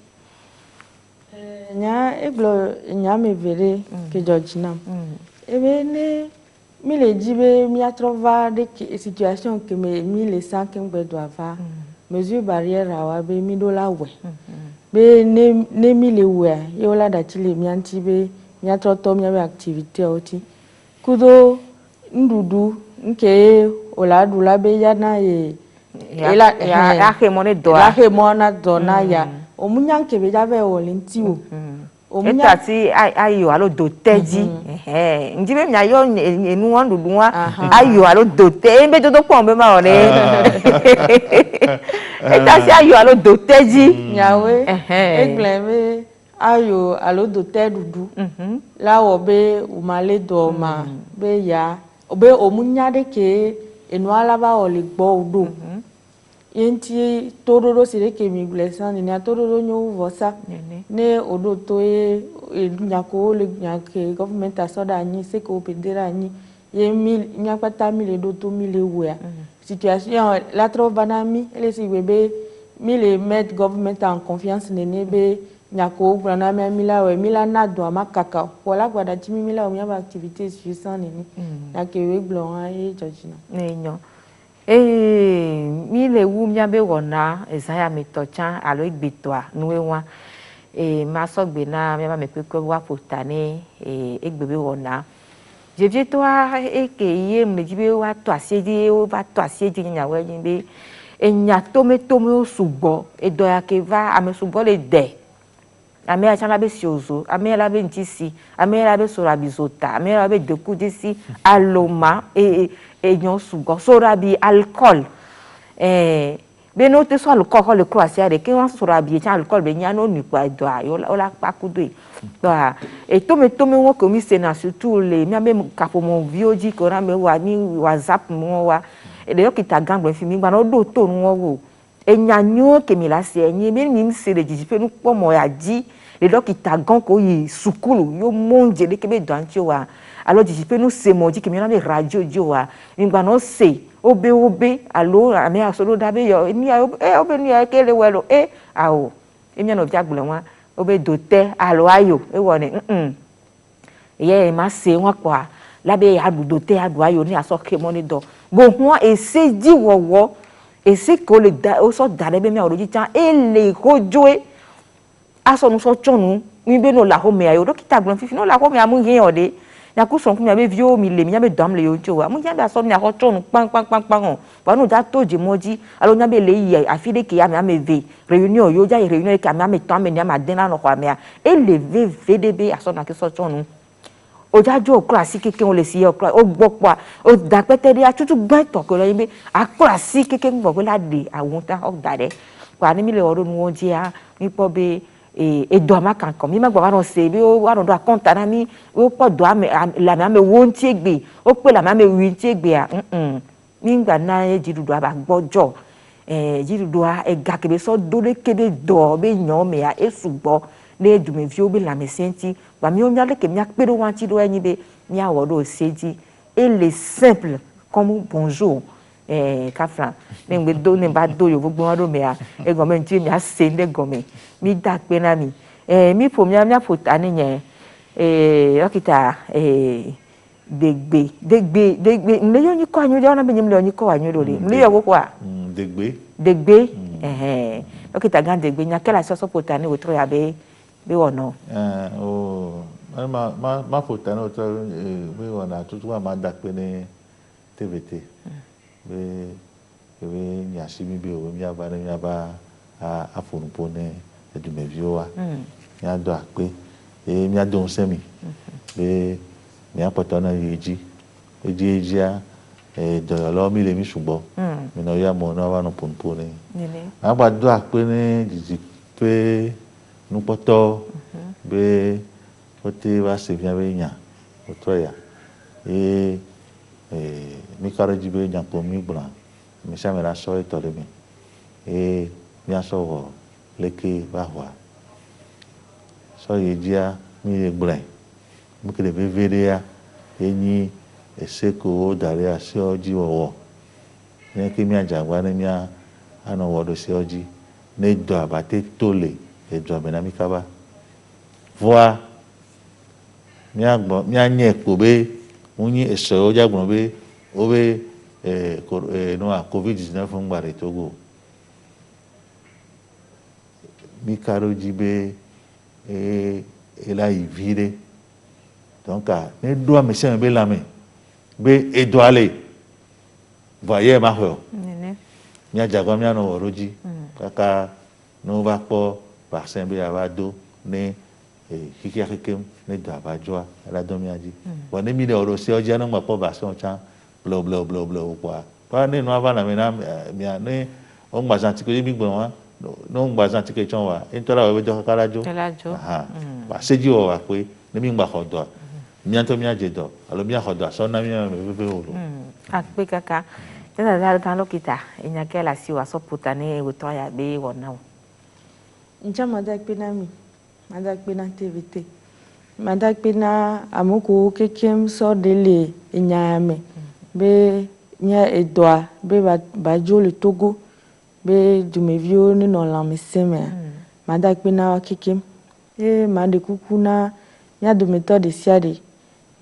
nya eglo nya me vere ke Georgina ebe ne mi le jibe mi a trova de situation que mi le sang que me doit avoir mesure barrière awa be mi do la we be ne mi le we yo la da chile mi anti be mi a troto mi a activité oti kudo ndudu nke oladu la be ya na ela ya hemone doa la hemona dona ya omunya nke be ja be olinti o omunya ti ayo alo do teji njibe mi ayo enu won dudu wa ayo alo do te be to po be ma ore eta si ayo alo do teji yawe egleme ayo alo do te dudu la wo be umale do ma be ya obe omunya de ke enu alaba o le gbo odo yenti tororo sire ke mi blessan ni tororo nyu vosa ne odo to nyako le nyake government asoda ni se ko pedera ni ye mi nyapata mi le do to mi le we situation la trop banami elle si bébé mi le mettre government en confiance nene be nyako brana mila we mila na do makaka wala gwada timi mila o myaba activité suffisant nene nyake we blon e Georgina nenyo mi le wu myabe wona ezaya metocha alo igbetoa nuwewa masogbe na myaba mepekwe wa potane egbebe wona je vie toi ke ye me jibe wa to asieji o va to asieji nyawe yimbe enya tome o sugbo edo ya ke va ame sugbo le de ame acha la be siozo ame la be ntisi ame la be sora bizota ame la be deku disi aloma enyo sugbo sora bi alcool be no te so alcool le croasia de ke wan sora bi cha alcool be nya no ni kwa edo ayo la pa kudo et tome wo komi sena surtout les miame kapo mon vioji ko na me wa ni WhatsApp mo wa e de yokita gangbo fi mi gba no do to nu wo enyanyo ke mi la se enyi me ni se de jipe nu po mo ya ji le dokita gan ko yi sukulu yo monje de ke be danchi wa alors jipe nu se mo ji ke mi na be radio jo wa mi gba no se obe alo ame asolo da be yo mi obe ni ke le welo awo emi no jagbule wa obe dote alo ayo woni ye ma se won kwa labe adu dote adu ayo ni asoke money do bo won ese ji wowo ese ko le da o so da be mi oroji chan ele hojoe aso nu so chonu mi be no la ho me ayo dokita gbon fifi no la ho me amu yin ode ya ku son ku mi be vio mi le mi be dam le yo jo wa mu ya be aso ni aho chonu pang wa no ja toje moji alo nya be le yi afide ke ya me ameve réunion yo ja réunion ke me to me ni ma dena no kwa me eleve VDB aso na ke so chonu o ja jo classique ke on le si o gbo pa o da pete ri atutu gbe to ko lo yin be a classique ke gbo la de awon ta o da de kwa ni mi le oro nu won je a mi po be edo amaka kan mi ma gba wa se bi o wa do akonta na mi o po do ame la mi ame wo nti egbe o pe la mi ame wi nti egbe a mi gba na e jidudu aba gbojo jidudu a e ga kebe so do le kebe do be nyon me a esugbo le du me vi o be la me senti ba mi o nya le ke mi akpero wan ti do enyi be mi awo do seji et le simple comme bonjour kafran ne ngbe do ne ba do yo gbogbo wan do me a e go me nti mi a se nde go me mi da pe na mi mi po mi a fota ni yen okita degbe nle yo ni ko anyo le ona be nyim le oni ko anyo le nle yo ko a degbe okita gan degbe nya kela so pota ni wotro ya be wono ma fota no to be wona tutu ma da pe ni TVT be nya si mi be o mi aba ni mi aba afonpo ne edumevio wa mi ado ape mi ado nsemi be mi apoto na yeji a do lo mi le mi sugbo mi no ya mo na wa no ponpo ni agbado ape ni jiji pe nu poto be ote wa se mi abe nya oto ya mi karaji be nya po mi gbran mi sa me la so ito le mi mi aso leke bahwa so yejia mi egbre mu kele vevere ya enyi eseko dare ase oji wowo ne ke mi ajagba ne mi ano wodo se oji ne do abate tole edo be na mi kaba voa mi agbo mi anye epo be unyi eso ojagbon be obe no COVID-19 fun gbare Togo mi karo jibe ela ivire donc ne do amese be lame be edo ale voye ma ho mi ajagba mi ano oroji kaka no ba po vaccin be abado ne kiki akekem ne do abajoa ala do mi aji bo ne mi le oro se oje na ma po vaccin chan blo pa ne no ava na me na mi ne o ngba san ti ko mi gbon wa no ngba san ti ke chon wa intola we do karajo ba seji o wa pe ne mi ngba khodo mi anto mi ajedo alo mi khodo so na mi me be olo akpe kaka tena dal kan lokita enya ke la si wa so puta ne woto ya be wona nja mada pe na mi mada pe na TVT mada pe na amuko kekem so dele enya me be mia edoa be ba jo le Togo be dumevio ni no la meseme mada pena kikim e made kukuna nya dometo de siade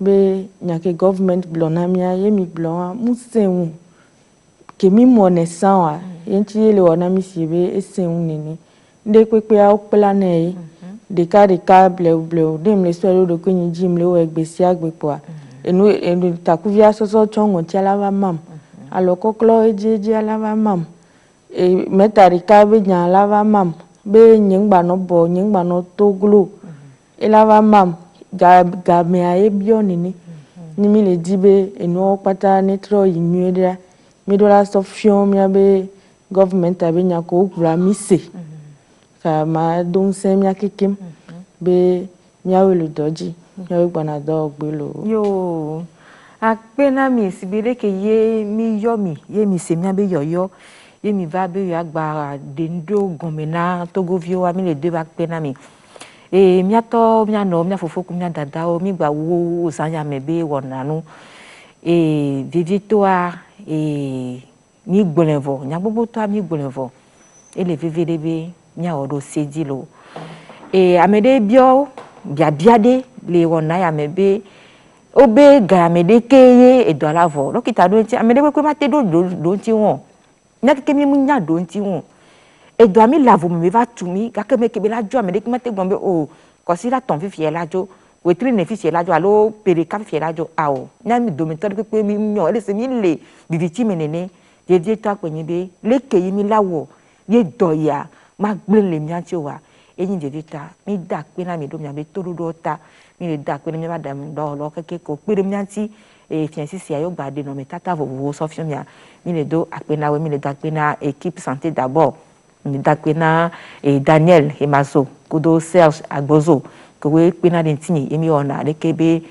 be nya ke government blona mia ye mi blona musenwu ke mi mone sawa yenti le wona mi sibe esenwu nini de pepe a opela nei de ka ble dem le so do ko nyi jim le o egbesi agbepo enu takuvia soso chongo tialava mam aloko klo ejeje alava mam e metari ka be nya alava mam be nyingba no bo nyingba no toglo elava mam ga me aye bio nini ni mi le dibe enu pata netro inueda mi do la so fion mi abe government abe nya ko gura mi se ka ma don se mi akikim be mi awe lu doji mi awe gbana do gbelo yo akpena mi sibire ke ye mi yo mi ye mi se mi abe yoyo ye mi va be yo agba de ndo gomena togovio wa mi le de akpena mi e mi ato mi ano mi afofo ku mi dada o mi gba wo sanya mebe wonanu e vivito a e mi gbolenvo nya gbogbo to mi gbolenvo ele vividebe mi awodo sedilo e amede bio biabiade le wona ya mebe obe ga amede keye edo alavo dokita do nti amede kwe mate do nti won nya keke mi mu nya do nti won edo ami lavo me va tumi ga ke me ke be la jo amede mate gbon be o consider ton fifi la jo wetri ne fifi la jo alo pere ka fifi la jo awo nya mi do mi to pe mi nyo ele se mi le bibiti menene je je to apenyin be leke yi mi lawo ye doya ma gble le mi anti wa eyin je ta mi da pe na mi do mi abe to do ta mi le da pe mi ba da mi do lo keke ko pe mi anti e fiansi si ayo gba de no mi tata vo so fi mi le do apena we mi le da pe na équipe santé d'abord mi da pe na Daniel Emazo kudo Serge Agbozo ko we pe na de tini emi ona le kebe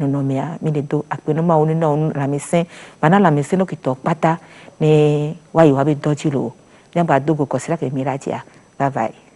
no mi le do apena ma oni na on la médecin bana la médecin no ki to pata ne wa yo abe do ti lo nyamba dogo ko sira ke mi radia bye bye.